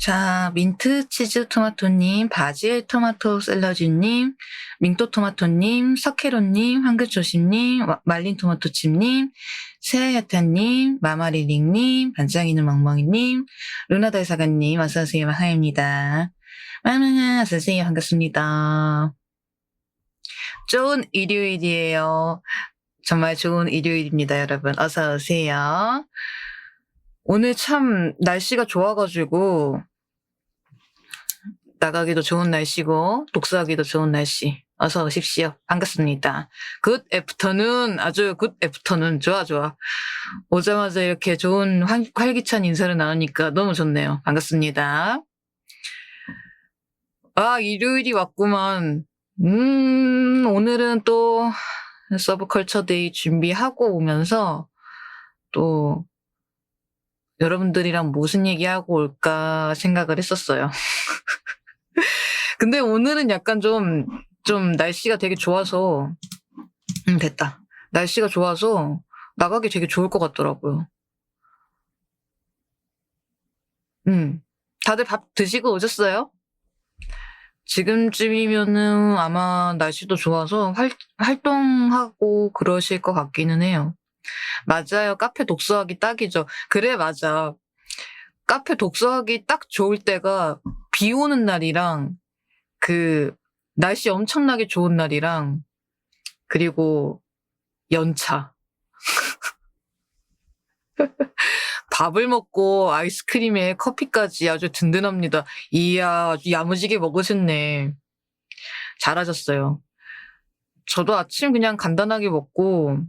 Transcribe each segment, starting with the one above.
자, 민트 치즈 토마토님, 바질 토마토 샐러드님, 민또 토마토님, 석회로님, 황금초심님, 말린 토마토칩님, 새하얗다님, 마마리링님, 반짝이는 멍멍이님, 루나달사가님, 어서오세요. 하입니다. 어서오세요. 반갑습니다. 좋은 일요일이에요. 정말 좋은 일요일입니다, 여러분. 어서오세요. 오늘 참 날씨가 좋아가지고 나가기도 좋은 날씨고 독서하기도 좋은 날씨. 어서 오십시오. 반갑습니다. 굿 애프터눈. 아주 굿 애프터눈. 좋아. 오자마자 이렇게 좋은 활기찬 인사를 나누니까 너무 좋네요. 반갑습니다. 아, 일요일이 왔구만. 오늘은 또 서브컬처 데이 준비하고 오면서 또 여러분들이랑 무슨 얘기하고 올까 생각을 했었어요. 근데 오늘은 약간 좀 날씨가 되게 좋아서, 됐다. 날씨가 좋아서 나가기 되게 좋을 것 같더라고요. 다들 밥 드시고 오셨어요? 지금쯤이면은 아마 날씨도 좋아서 활동하고 그러실 것 같기는 해요. 맞아요. 카페 독서하기 딱이죠. 그래, 맞아. 카페 독서하기 딱 좋을 때가 비 오는 날이랑 날씨 엄청나게 좋은 날이랑 그리고 연차. 밥을 먹고 아이스크림에 커피까지 아주 든든합니다. 이야, 아주 야무지게 먹으셨네. 잘하셨어요. 저도 아침 그냥 간단하게 먹고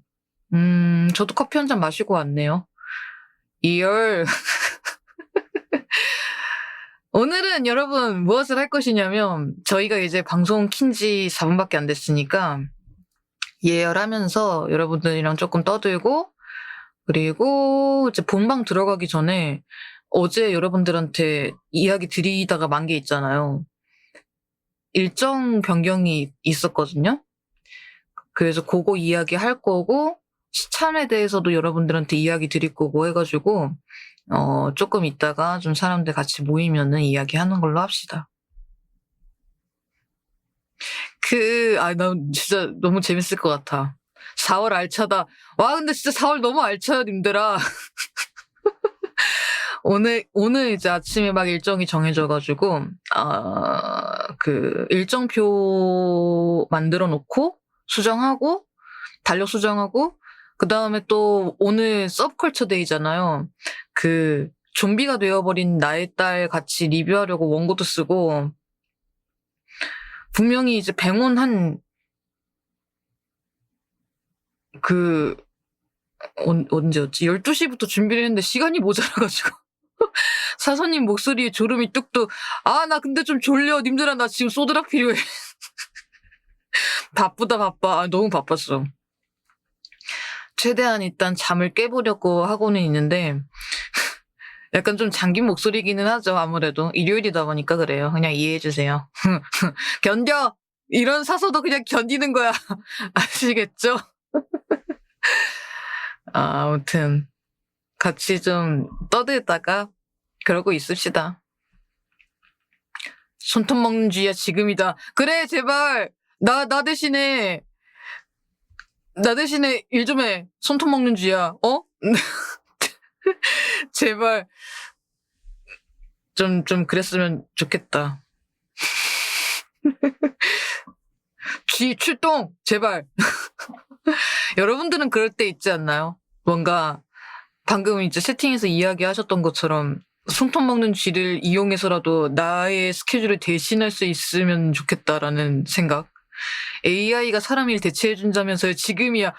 저도 커피 한 잔 마시고 왔네요. 오늘은 여러분 무엇을 할 것이냐면 저희가 이제 방송 킨지 4분밖에 안 됐으니까 예열하면서 여러분들이랑 조금 떠들고 그리고 이제 본방 들어가기 전에 어제 여러분들한테 이야기 드리다가 만 게 있잖아요. 일정 변경이 있었거든요. 그래서 그거 이야기 할 거고 시참에 대해서도 여러분들한테 이야기 드릴 거고 해가지고 조금 있다가 좀 사람들 같이 모이면은 이야기하는 걸로 합시다. 나 진짜 너무 재밌을 것 같아. 4월 알차다. 와, 근데 진짜 4월 너무 알차요, 님들아. 오늘 이제 아침에 막 일정이 정해져가지고, 일정표 만들어 놓고, 수정하고, 달력 수정하고, 그 다음에 또 오늘 서브컬처 데이잖아요. 좀비가 되어버린 나의 딸 같이 리뷰하려고 원고도 쓰고, 분명히 이제 뱅온 언제였지? 12시부터 준비를 했는데 시간이 모자라가지고. 사서님 목소리에 졸음이 뚝뚝. 나 근데 좀 졸려. 님들아, 나 지금 소드락 필요해. 바빠. 너무 바빴어. 최대한 일단 잠을 깨보려고 하고는 있는데, 약간 좀 잠긴 목소리기는 하죠, 아무래도. 일요일이다 보니까 그래요. 그냥 이해해주세요. 견뎌! 이런 사서도 그냥 견디는 거야. 아시겠죠? 아무튼, 같이 좀 떠들다가 그러고 있읍시다. 손톱 먹는 쥐야, 지금이다. 그래, 제발! 나 대신에 일 좀 해. 손톱 먹는 쥐야, 어? 제발. 좀 그랬으면 좋겠다. 쥐 출동! 제발. 여러분들은 그럴 때 있지 않나요? 뭔가 방금 이제 채팅에서 이야기하셨던 것처럼 손톱 먹는 쥐를 이용해서라도 나의 스케줄을 대신할 수 있으면 좋겠다라는 생각. AI가 사람 일 대체해준다면서요. 지금이야.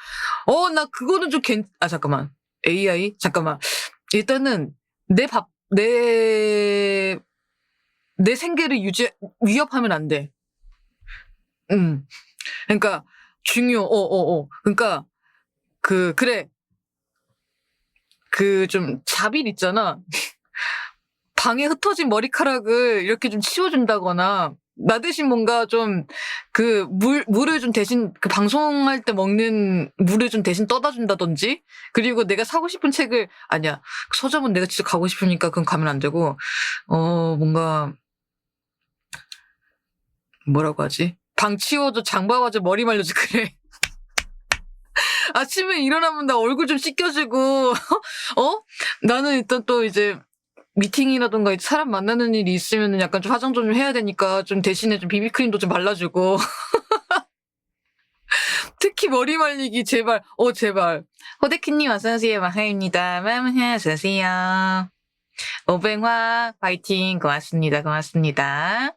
나 그거는 좀 잠깐만. AI? 잠깐만. 일단은 내 생계를 위협하면 안 돼. 그러니까 그러니까 그래. 좀 자빌 있잖아. 방에 흩어진 머리카락을 이렇게 좀 치워준다거나 나 대신 뭔가 좀 물을 좀 대신 그 방송할 때 먹는 물을 좀 대신 떠다 준다든지, 그리고 내가 사고 싶은 책을, 아니야. 서점은 내가 진짜 가고 싶으니까 그건 가면 안 되고, 뭔가, 뭐라고 하지? 방 치워줘, 장 봐가지고 머리 말려줘, 그래. 아침에 일어나면 나 얼굴 좀 씻겨주고, 나는 일단 또 이제, 미팅이라던가 이제 사람 만나는 일이 있으면은 약간 좀 화장 좀 해야 되니까 좀 대신에 좀 비비크림도 좀 발라주고. 특히 머리 말리기 제발. 제발. 호데키님 어서오세요. 마하입니다. 어서오세요. 오뱅화 파이팅. 고맙습니다. 고맙습니다.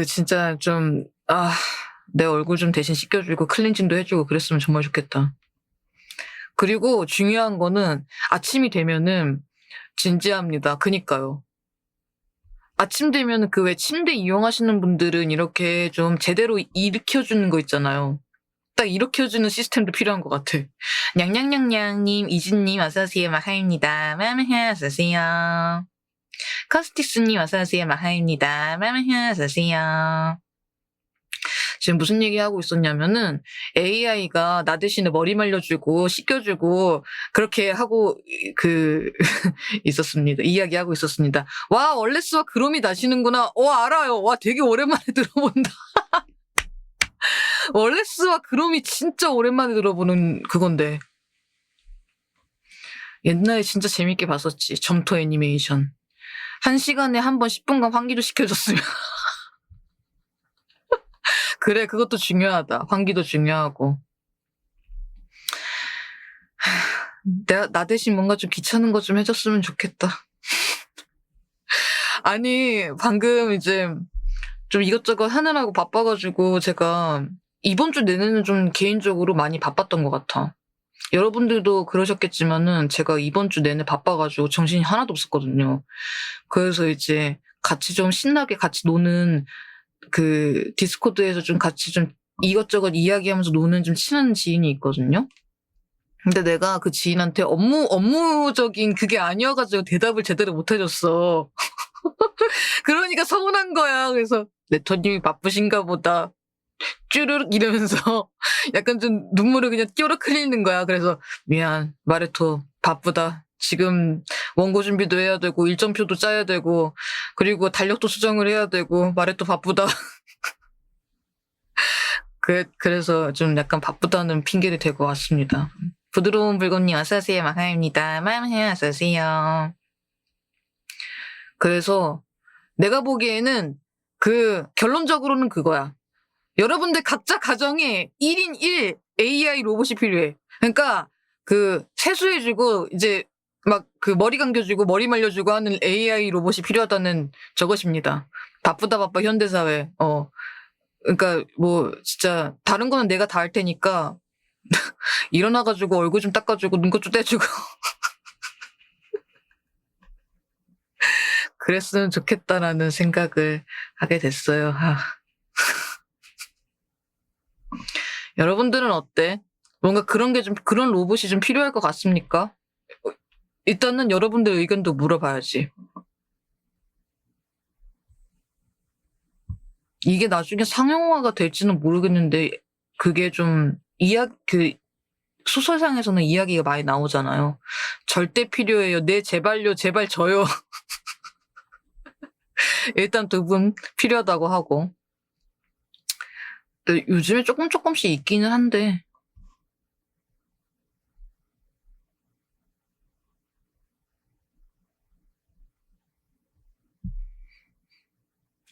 진짜 좀 내 얼굴 좀 대신 씻겨주고 클렌징도 해주고 그랬으면 정말 좋겠다. 그리고 중요한 거는 아침이 되면은 진지합니다. 그니까요. 아침 되면은 그 왜 침대 이용하시는 분들은 이렇게 좀 제대로 일으켜주는 거 있잖아요. 딱 일으켜주는 시스템도 필요한 것 같아. 냥냥냥냥님, 이진님 어서오세요. 마하입니다. 어서오세요. 커스티스님 어서오세요. 마하입니다. 어서오세요. 지금 무슨 얘기하고 있었냐면은 AI가 나 대신에 머리 말려주고 씻겨주고 그렇게 하고 있었습니다. 이야기하고 있었습니다. 와, 얼레스와 그롬이 나시는구나. 알아요. 와, 되게 오랜만에 들어본다. 얼레스와 그롬이 진짜 오랜만에 들어보는 그건데. 옛날에 진짜 재밌게 봤었지. 점토 애니메이션. 1시간에 한 번 10분간 환기도 시켜줬으면. 그래, 그것도 중요하다. 환기도 중요하고. 나 대신 뭔가 좀 귀찮은 거 좀 해줬으면 좋겠다. 아니, 방금 이제 좀 이것저것 하느라고 바빠가지고 제가 이번 주 내내는 좀 개인적으로 많이 바빴던 것 같아. 여러분들도 그러셨겠지만은 제가 이번 주 내내 바빠가지고 정신이 하나도 없었거든요. 그래서 이제 같이 좀 신나게 같이 노는 디스코드에서 좀 같이 좀 이것저것 이야기하면서 노는 좀 친한 지인이 있거든요. 근데 내가 그 지인한테 업무적인 그게 아니어가지고 대답을 제대로 못 해줬어. 그러니까 서운한 거야. 그래서 레터님이 바쁘신가 보다. 쭈르륵 이러면서 약간 좀 눈물을 그냥 띄어락 흘리는 거야. 그래서 미안, 마레토 바쁘다. 지금 원고 준비도 해야 되고 일정표도 짜야 되고 그리고 달력도 수정을 해야 되고 마레토 바쁘다. 그래서 좀 약간 바쁘다는 핑계를 대고 왔습니다. 부드러운 불꽃님 어서오세요. 마카입니다. 어서오세요. 그래서 내가 보기에는 결론적으로는 그거야. 여러분들 각자 가정에 1인 1 AI 로봇이 필요해. 그러니까 세수해주고 이제 막 머리 감겨주고 머리 말려주고 하는 AI 로봇이 필요하다는 저것입니다. 바쁘다 바빠 현대사회. 그러니까 뭐 진짜 다른 거는 내가 다 할 테니까 일어나가지고 얼굴 좀 닦아주고 눈곱 좀 떼주고 그랬으면 좋겠다라는 생각을 하게 됐어요. 여러분들은 어때? 뭔가 그런 로봇이 좀 필요할 것 같습니까? 일단은 여러분들 의견도 물어봐야지. 이게 나중에 상용화가 될지는 모르겠는데, 그게 좀, 소설상에서는 이야기가 많이 나오잖아요. 절대 필요해요. 네, 제발요, 제발 저요. 일단 2분 필요하다고 하고. 요즘에 조금씩 있기는 한데,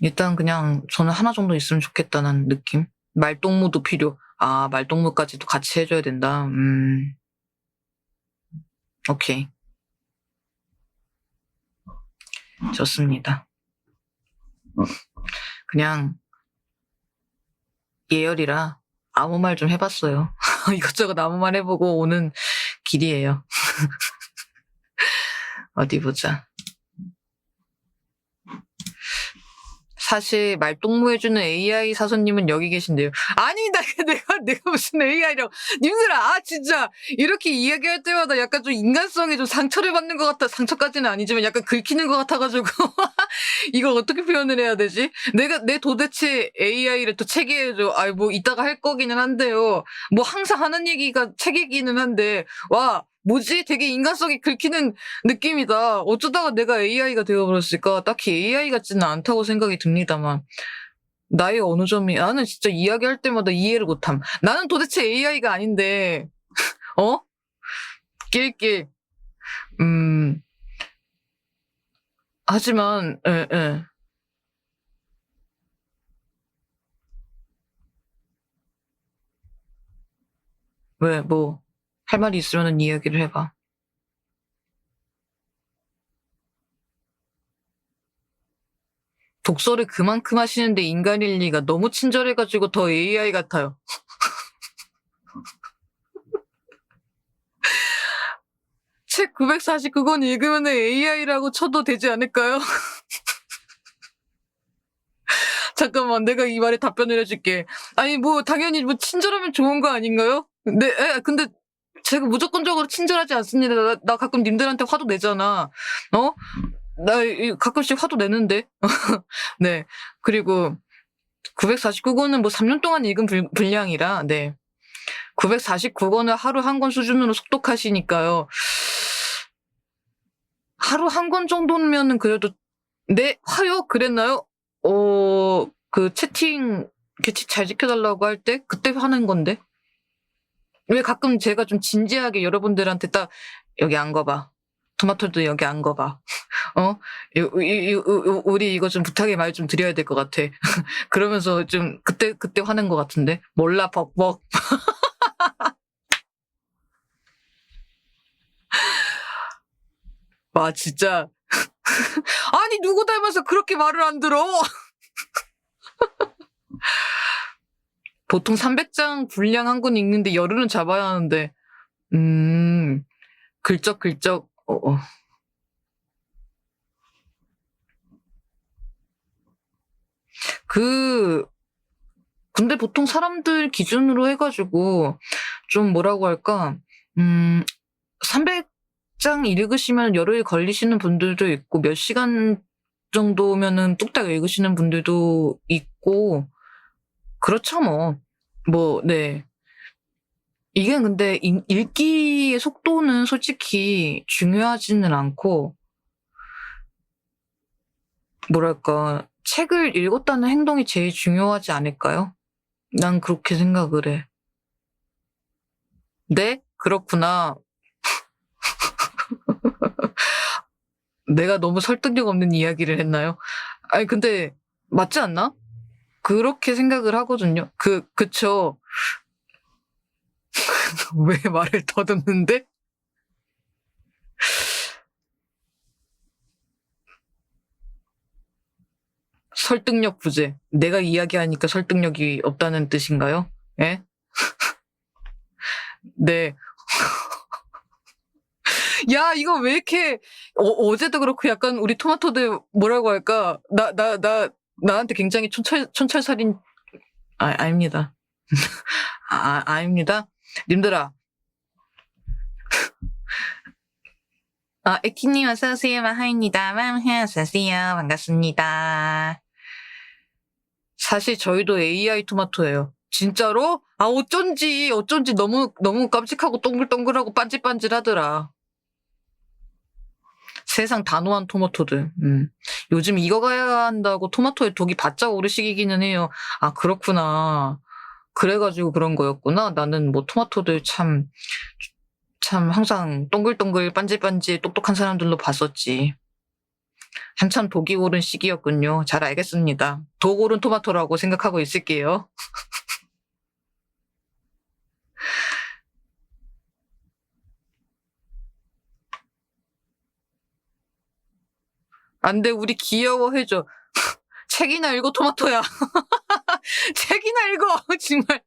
일단 그냥 저는 하나 정도 있으면 좋겠다는 느낌? 말동무도 필요. 말동무까지도 같이 해줘야 된다. 오케이. 좋습니다. 그냥 예열이라 아무 말 좀 해봤어요. 이것저것 아무 말 해보고 오는 길이에요. 어디 보자. 사실 말동무해주는 AI 사서님은 여기 계신데요. 아니, 내가 무슨 AI라고. 님들아, 진짜. 이렇게 이야기할 때마다 약간 좀 인간성에 좀 상처를 받는 것 같아. 상처까지는 아니지만 약간 긁히는 것 같아가지고. 이걸 어떻게 표현을 해야 되지? 내 도대체 AI를 또 체계해줘. 뭐, 이따가 할 거기는 한데요. 뭐, 항상 하는 얘기가 체계기는 한데, 와, 뭐지? 되게 인간성이 긁히는 느낌이다. 어쩌다가 내가 AI가 되어버렸을까? 딱히 AI 같지는 않다고 생각이 듭니다만. 나의 어느 점이, 나는 진짜 이야기할 때마다 이해를 못함. 나는 도대체 AI가 아닌데, 어? 낄낄. 하지만, 예. 왜, 뭐, 할 말이 있으면 이야기를 해봐. 독서를 그만큼 하시는데 인간일 리가 너무 친절해가지고 더 AI 같아요. 책 949권 읽으면 AI라고 쳐도 되지 않을까요? 잠깐만, 내가 이 말에 답변을 해줄게. 아니, 뭐, 당연히 뭐, 친절하면 좋은 거 아닌가요? 근데, 제가 무조건적으로 친절하지 않습니다. 나 가끔 님들한테 화도 내잖아. 어? 가끔씩 화도 내는데. 네. 그리고, 949권은 뭐 3년 동안 읽은 분량이라, 네. 949권을 하루 한 권 수준으로 속독하시니까요. 하루 한 권 정도면은 그래도, 네, 화요? 그랬나요? 그 규칙 잘 지켜달라고 할 때? 그때 하는 건데? 왜 가끔 제가 좀 진지하게 여러분들한테 딱, 여기 안 거봐. 토마토도 여기 안 거봐. 우리 이거 좀 부탁의 말 좀 드려야 될 것 같아. 그러면서 좀 그때 화낸 것 같은데? 몰라, 벅벅. 와, 진짜. 아니, 누구 닮아서 그렇게 말을 안 들어? 보통 300장 분량 한 권 읽는데 열흘은 잡아야 하는데, 글쩍글쩍, 근데 보통 사람들 기준으로 해가지고, 좀 뭐라고 할까, 300장 읽으시면 열흘 걸리시는 분들도 있고, 몇 시간 정도면은 뚝딱 읽으시는 분들도 있고, 그렇죠, 네. 이게 근데 읽기의 속도는 솔직히 중요하지는 않고, 뭐랄까, 책을 읽었다는 행동이 제일 중요하지 않을까요? 난 그렇게 생각을 해. 네? 그렇구나. 내가 너무 설득력 없는 이야기를 했나요? 아니, 근데, 맞지 않나? 그렇게 생각을 하거든요. 그쵸. 왜 말을 더듬는데? 설득력 부재. 내가 이야기하니까 설득력이 없다는 뜻인가요? 예? 네. 야, 이거 왜 이렇게, 어제도 그렇고 약간 우리 토마토들 뭐라고 할까? 나한테 굉장히 촌철살인, 아닙니다. 아닙니다. 님들아. 에키님 어서오세요. 마하입니다. 어서오세요. 반갑습니다. 사실 저희도 AI 토마토예요. 진짜로? 어쩐지 너무 깜찍하고 동글동글하고 반질반질하더라. 세상 단호한 토마토들. 요즘 익어가야 한다고 토마토의 독이 바짝 오르시기는 해요. 그렇구나. 그래가지고 그런 거였구나. 나는 뭐 토마토들 참 항상 동글동글 반질반질 똑똑한 사람들로 봤었지. 한참 독이 오른 시기였군요. 잘 알겠습니다. 독 오른 토마토라고 생각하고 있을게요. 안 돼, 우리 귀여워해줘. 책이나 읽어, 토마토야. 책이나 읽어, 정말.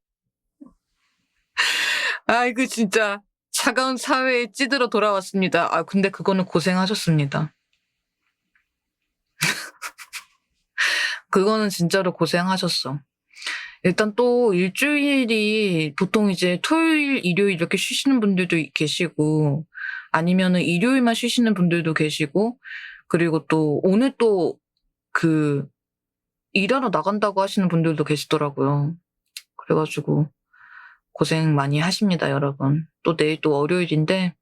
아이고, 진짜. 차가운 사회에 찌들어 돌아왔습니다. 근데 그거는 고생하셨습니다. 그거는 진짜로 고생하셨어. 일단 또 일주일이 보통 이제 토요일, 일요일 이렇게 쉬시는 분들도 계시고, 아니면은 일요일만 쉬시는 분들도 계시고, 그리고 또 오늘 또 그 일하러 나간다고 하시는 분들도 계시더라고요. 그래가지고 고생 많이 하십니다, 여러분. 또 내일 또 월요일인데,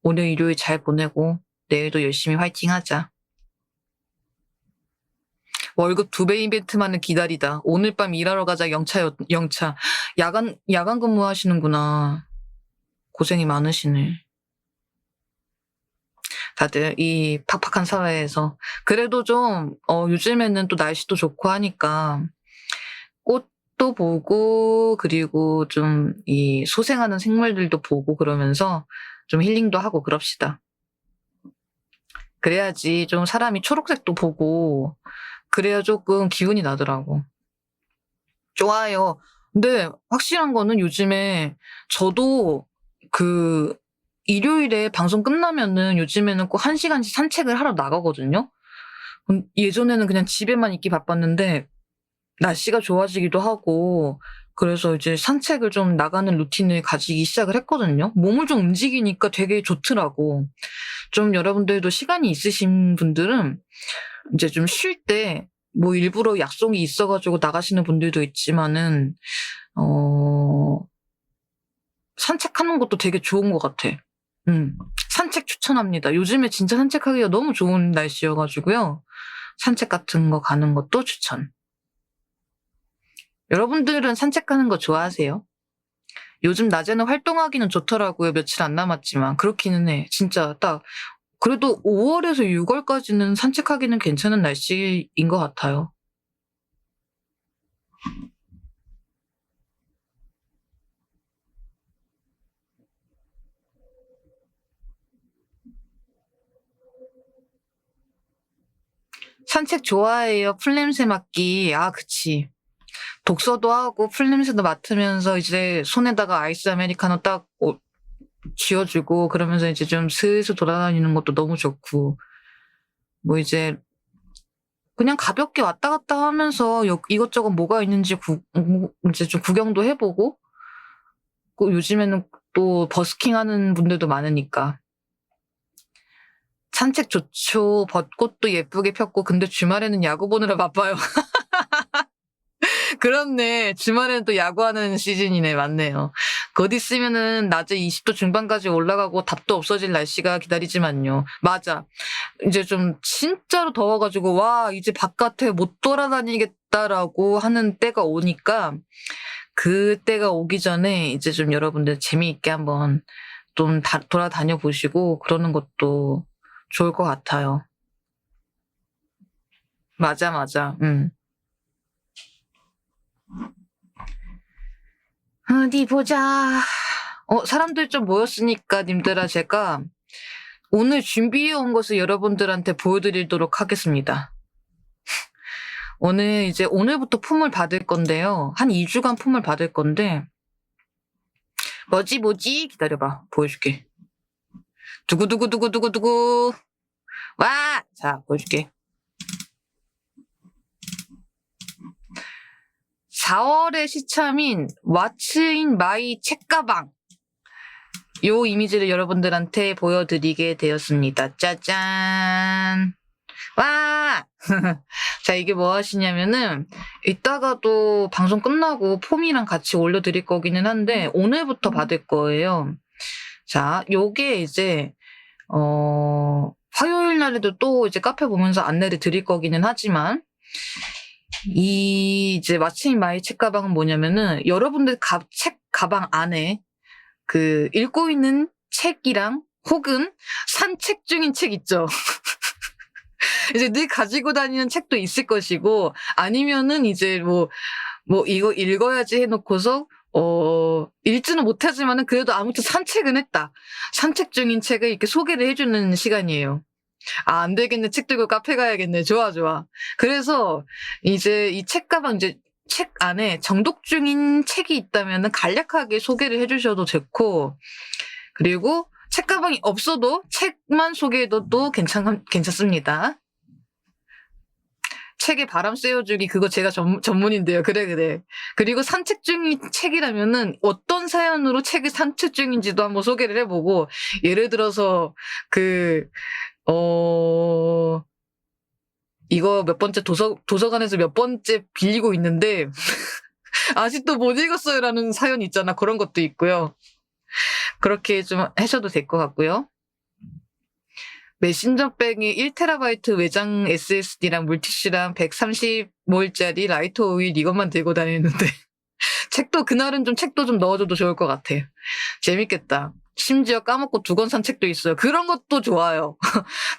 오늘 일요일 잘 보내고, 내일도 열심히 화이팅 하자. 월급 2배 이벤트만을 기다리다. 오늘 밤 일하러 가자. 영차. 야간 근무하시는구나. 고생이 많으시네. 다들 이 팍팍한 사회에서. 그래도 좀 요즘에는 또 날씨도 좋고 하니까 꽃도 보고, 그리고 좀 이 소생하는 생물들도 보고 그러면서 좀 힐링도 하고 그럽시다. 그래야지 좀 사람이 초록색도 보고, 그래야 조금 기운이 나더라고. 좋아요. 근데 확실한 거는 요즘에 저도 그 일요일에 방송 끝나면은 요즘에는 꼭 1시간씩 산책을 하러 나가거든요. 예전에는 그냥 집에만 있기 바빴는데 날씨가 좋아지기도 하고, 그래서 이제 산책을 좀 나가는 루틴을 가지기 시작을 했거든요. 몸을 좀 움직이니까 되게 좋더라고. 좀 여러분들도 시간이 있으신 분들은 이제 좀 쉴 때 뭐 일부러 약속이 있어가지고 나가시는 분들도 있지만은 산책하는 것도 되게 좋은 것 같아. 산책 추천합니다. 요즘에 진짜 산책하기가 너무 좋은 날씨여가지고요. 산책 같은 거 가는 것도 추천. 여러분들은 산책하는 거 좋아하세요? 요즘 낮에는 활동하기는 좋더라고요. 며칠 안 남았지만. 그렇기는 해. 진짜 딱 그래도 5월에서 6월까지는 산책하기는 괜찮은 날씨인 것 같아요. 산책 좋아해요. 풀냄새 맡기. 아, 그치. 독서도 하고 풀냄새도 맡으면서 이제 손에다가 아이스 아메리카노 딱 쥐어주고 그러면서 이제 좀 슬슬 돌아다니는 것도 너무 좋고, 뭐 이제 그냥 가볍게 왔다 갔다 하면서 이것저것 뭐가 있는지 이제 좀 구경도 해보고, 요즘에는 또 버스킹 하는 분들도 많으니까. 산책 좋죠. 벚꽃도 예쁘게 폈고, 근데 주말에는 야구 보느라 바빠요. 그렇네. 주말에는 또 야구하는 시즌이네. 맞네요. 곧 있으면은 낮에 20도 중반까지 올라가고 답도 없어질 날씨가 기다리지만요. 맞아. 이제 좀 진짜로 더워가지고, 와, 이제 바깥에 못 돌아다니겠다라고 하는 때가 오니까, 그 때가 오기 전에 이제 좀 여러분들 재미있게 한번 좀 돌아다녀 보시고 그러는 것도 좋을 것 같아요. 맞아, 맞아. 어디 보자. 사람들 좀 모였으니까 님들아, 제가 오늘 준비해 온 것을 여러분들한테 보여드리도록 하겠습니다. 오늘부터 품을 받을 건데요. 한 2주간 품을 받을 건데, 뭐지? 기다려봐. 보여줄게. 두구두구두구두구두구. 와! 자, 보여줄게. 4월의 시참인 What's in my 책가방. 요 이미지를 여러분들한테 보여드리게 되었습니다. 짜잔. 와! 자, 이게 뭐 하시냐면은, 이따가도 방송 끝나고 폼이랑 같이 올려드릴 거기는 한데, 오늘부터 받을 거예요. 자, 요게 이제, 화요일 날에도 또 이제 카페 보면서 안내를 드릴 거기는 하지만, 이제 마침 마이 책가방은 뭐냐면은, 여러분들 책 가방 안에 읽고 있는 책이랑 혹은 산책 중인 책 있죠. 이제 늘 가지고 다니는 책도 있을 것이고, 아니면은 이제 이거 읽어야지 해놓고서, 읽지는 못하지만은 그래도 아무튼 산책은 했다. 산책 중인 책을 이렇게 소개를 해주는 시간이에요. 아, 안 되겠네. 책 들고 카페 가야겠네. 좋아. 그래서 이제 이 책가방 책 안에 정독 중인 책이 있다면은 간략하게 소개를 해주셔도 좋고, 그리고 책가방이 없어도 책만 소개해도 또 괜찮습니다. 책에 바람 쐬어주기 그거 제가 전문인데요. 그래. 그리고 산책 중인 책이라면은 어떤 사연으로 책이 산책 중인지도 한번 소개를 해보고 예를 들어서 이거 몇 번째 도서관에서 몇 번째 빌리고 있는데 아직도 못 읽었어요라는 사연 있잖아. 그런 것도 있고요. 그렇게 좀 하셔도 될 것 같고요. 메신저백에 1TB 외장 SSD랑 물티슈랑 130몰짜리 라이터 오일 이것만 들고 다니는데 그날은 책도 좀 넣어줘도 좋을 것 같아. 재밌겠다. 심지어 까먹고 두권 산 책도 있어요. 그런 것도 좋아요.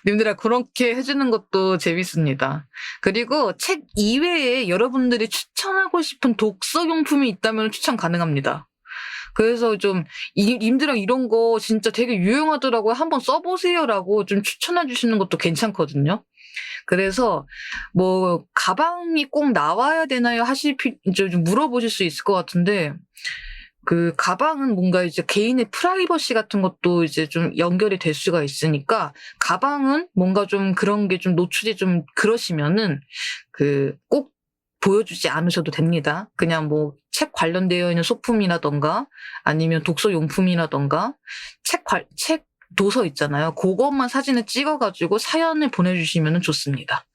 님들아 그렇게 해주는 것도 재밌습니다. 그리고 책 이외에 여러분들이 추천하고 싶은 독서용품이 있다면 추천 가능합니다. 그래서 좀 님들아 이런 거 진짜 되게 유용하더라고요. 한번 써보세요라고 좀 추천해 주시는 것도 괜찮거든요. 그래서 뭐 가방이 꼭 나와야 되나요? 좀 물어보실 수 있을 것 같은데 가방은 뭔가 이제 개인의 프라이버시 같은 것도 이제 좀 연결이 될 수가 있으니까 가방은 뭔가 좀 그런 게 좀 노출이 좀 그러시면은 꼭 보여주지 않으셔도 됩니다. 그냥 뭐 책 관련되어 있는 소품이라던가 아니면 독서용품이라던가 책 도서 있잖아요. 그것만 사진을 찍어가지고 사연을 보내주시면 좋습니다.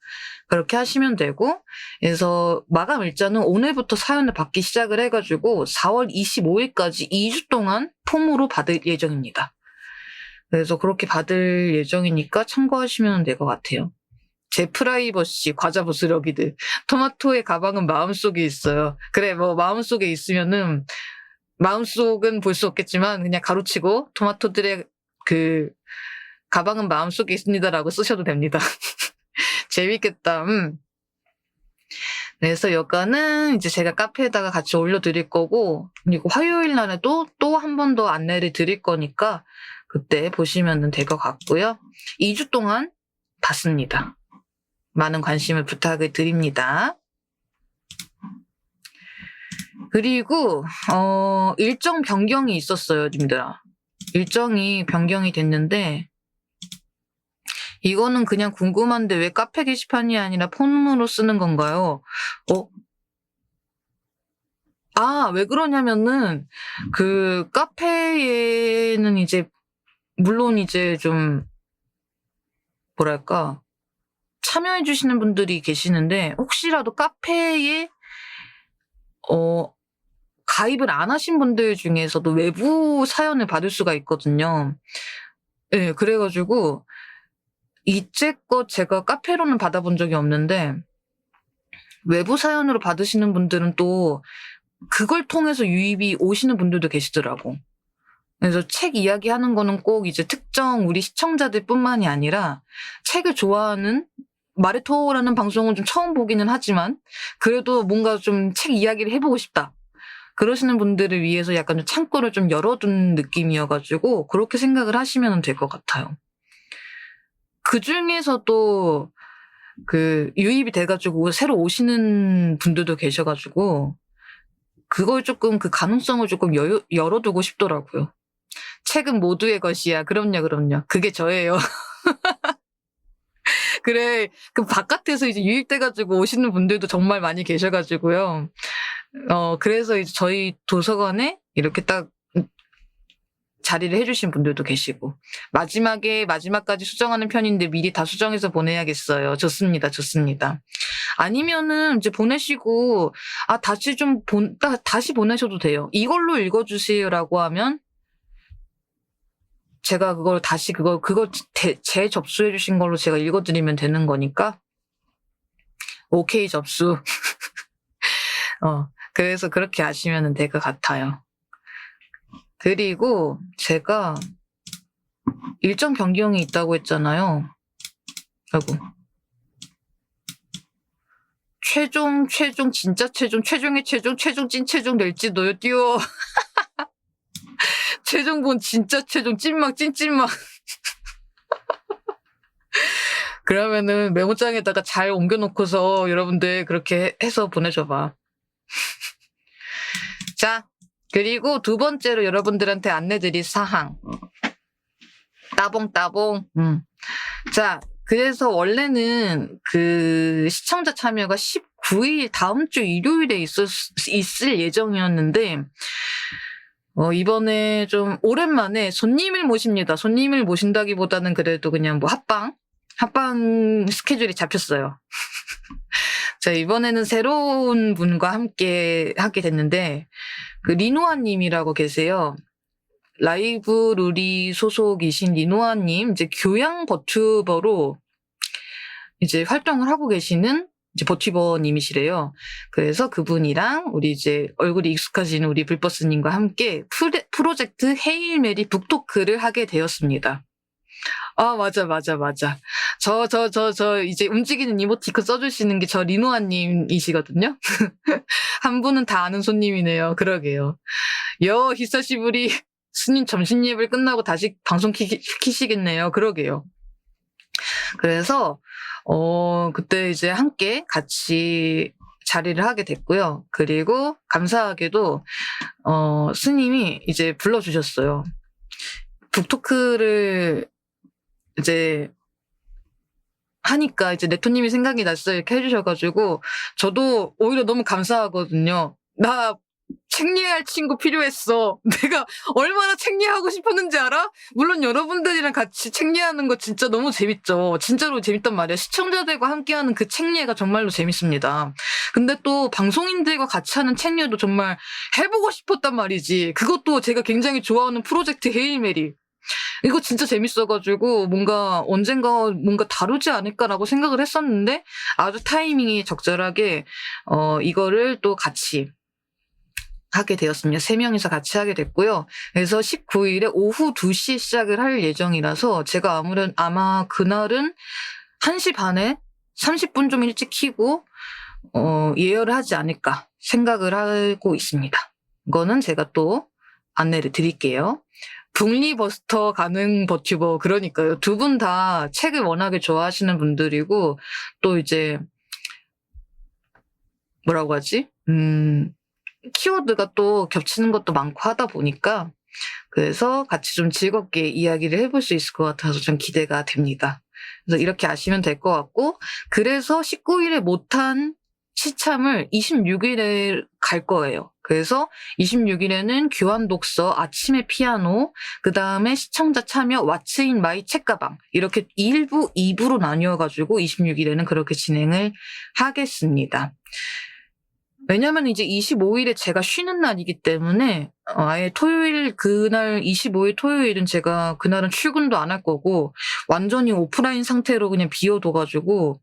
그렇게 하시면 되고 그래서 마감 일자는 오늘부터 사연을 받기 시작을 해가지고 4월 25일까지 2주 동안 폼으로 받을 예정입니다. 그래서 그렇게 받을 예정이니까 참고하시면 될 것 같아요. 제 프라이버시 과자 부스러기들. 토마토의 가방은 마음속에 있어요. 그래 뭐 마음속에 있으면은 마음속은 볼 수 없겠지만 그냥 가로치고 토마토들의 가방은 마음속에 있습니다라고 쓰셔도 됩니다. 재밌겠다. 그래서 여가는 이제 제가 카페에다가 같이 올려드릴 거고 그리고 화요일 날에도 또 한 번 더 안내를 드릴 거니까 그때 보시면 될 것 같고요. 2주 동안 받습니다. 많은 관심을 부탁을 드립니다. 그리고 일정 변경이 있었어요, 님들아. 일정이 변경이 됐는데 이거는 그냥 궁금한데 왜 카페 게시판이 아니라 폰으로 쓰는 건가요? 왜 그러냐면은 카페에는 이제 물론 이제 좀 뭐랄까 참여해 주시는 분들이 계시는데 혹시라도 카페에 가입을 안 하신 분들 중에서도 외부 사연을 받을 수가 있거든요. 네, 그래가지고 이제껏 제가 카페로는 받아본 적이 없는데 외부 사연으로 받으시는 분들은 또 그걸 통해서 유입이 오시는 분들도 계시더라고. 그래서 책 이야기하는 거는 꼭 이제 특정 우리 시청자들뿐만이 아니라 책을 좋아하는 마레토라는 방송은 좀 처음 보기는 하지만 그래도 뭔가 좀 책 이야기를 해보고 싶다. 그러시는 분들을 위해서 약간 좀 창구를 좀 열어둔 느낌이어가지고 그렇게 생각을 하시면 될 것 같아요. 그 중에서도 유입이 돼가지고 새로 오시는 분들도 계셔가지고 그걸 조금 가능성을 조금 열어두고 싶더라고요. 책은 모두의 것이야. 그럼요. 그게 저예요. 그래, 바깥에서 이제 유입돼가지고 오시는 분들도 정말 많이 계셔가지고요. 그래서 이제 저희 도서관에 이렇게 딱 자리를 해주신 분들도 계시고. 마지막까지 수정하는 편인데 미리 다 수정해서 보내야겠어요. 좋습니다. 아니면은 이제 보내시고, 다시 보내셔도 돼요. 이걸로 읽어주세요라고 하면 제가 그걸 다시 재접수해 주신 걸로 제가 읽어드리면 되는 거니까 오케이 접수. 그래서 그렇게 하시면 될 것 같아요. 그리고 제가 일정 변경이 있다고 했잖아요. 아이고. 진짜 최종의 최종 찐 될지도요. 띄워. 최종본 진짜 찐막. 그러면은 메모장에다가 잘 옮겨놓고서 여러분들 그렇게 해서 보내줘봐. 자, 그리고 두 번째로 여러분들한테 안내드릴 사항. 따봉. 자, 그래서 원래는 그 시청자 참여가 19일 다음 주 일요일에 있을 예정이었는데, 이번에 좀 오랜만에 손님을 모십니다. 손님을 모신다기보다는 그래도 그냥 뭐 합방 스케줄이 잡혔어요. 자, 이번에는 새로운 분과 함께 하게 됐는데, 그 리노아님이라고 계세요. 라이브 루리 소속이신 리노아님, 이제 교양 버튜버로 이제 활동을 하고 계시는 이제 버튜버님이시래요. 그래서 그분이랑 우리 이제 얼굴이 익숙하신 우리 불버스님과 함께 프로젝트 헤일 메리 북토크를 하게 되었습니다. 아, 맞아. 저 이제 움직이는 이모티콘 써주시는 게 저 리노아님이시거든요. 한 분은 다 아는 손님이네요. 그러게요. 히사시부리 스님 점심 예배를 끝나고 다시 방송 키시겠네요. 그러게요. 그래서, 그때 이제 함께 같이 자리를 하게 됐고요. 그리고 감사하게도, 스님이 이제 불러주셨어요. 북토크를 이제 하니까 이제 네토님이 생각이 났어요. 이렇게 해주셔가지고, 저도 오히려 너무 감사하거든요. 나 책리할 친구 필요했어. 내가 얼마나 책리하고 싶었는지 알아? 물론 여러분들이랑 같이 책리하는 거 진짜 너무 재밌죠. 진짜로 재밌단 말이야. 시청자들과 함께하는 그 책리가 정말로 재밌습니다. 근데 또 방송인들과 같이 하는 책리도 정말 해보고 싶었단 말이지. 그것도 제가 굉장히 좋아하는 프로젝트 헤일메리. 이거 진짜 재밌어가지고 뭔가 언젠가 뭔가 다루지 않을까라고 생각을 했었는데 아주 타이밍이 적절하게 이거를 또 같이 하게 되었습니다. 3명이서 같이 하게 됐고요. 그래서 19일에 오후 2시에 시작을 할 예정이라서 제가 아마 그날은 1시 반에 30분 좀 일찍 키고 예열을 하지 않을까 생각을 하고 있습니다. 이거는 제가 또 안내를 드릴게요. 북리버스터 가능 버튜버, 그러니까요. 두 분 다 책을 워낙에 좋아하시는 분들이고 또 이제 뭐라고 하지? 키워드가 또 겹치는 것도 많고 하다 보니까 그래서 같이 좀 즐겁게 이야기를 해볼 수 있을 것 같아서 좀 기대가 됩니다. 그래서 이렇게 아시면 될 것 같고, 그래서 19일에 못한 시참을 26일에 갈 거예요. 그래서 26일에는 교환 독서, 아침에 피아노, 그 다음에 시청자 참여, 왓츠 인 마이 책가방, 이렇게 1부, 2부로 나뉘어가지고 26일에는 그렇게 진행을 하겠습니다. 왜냐면 이제 25일에 제가 쉬는 날이기 때문에 아예 토요일, 그날 25일 토요일은 제가 그날은 출근도 안 할 거고 완전히 오프라인 상태로 그냥 비워둬가지고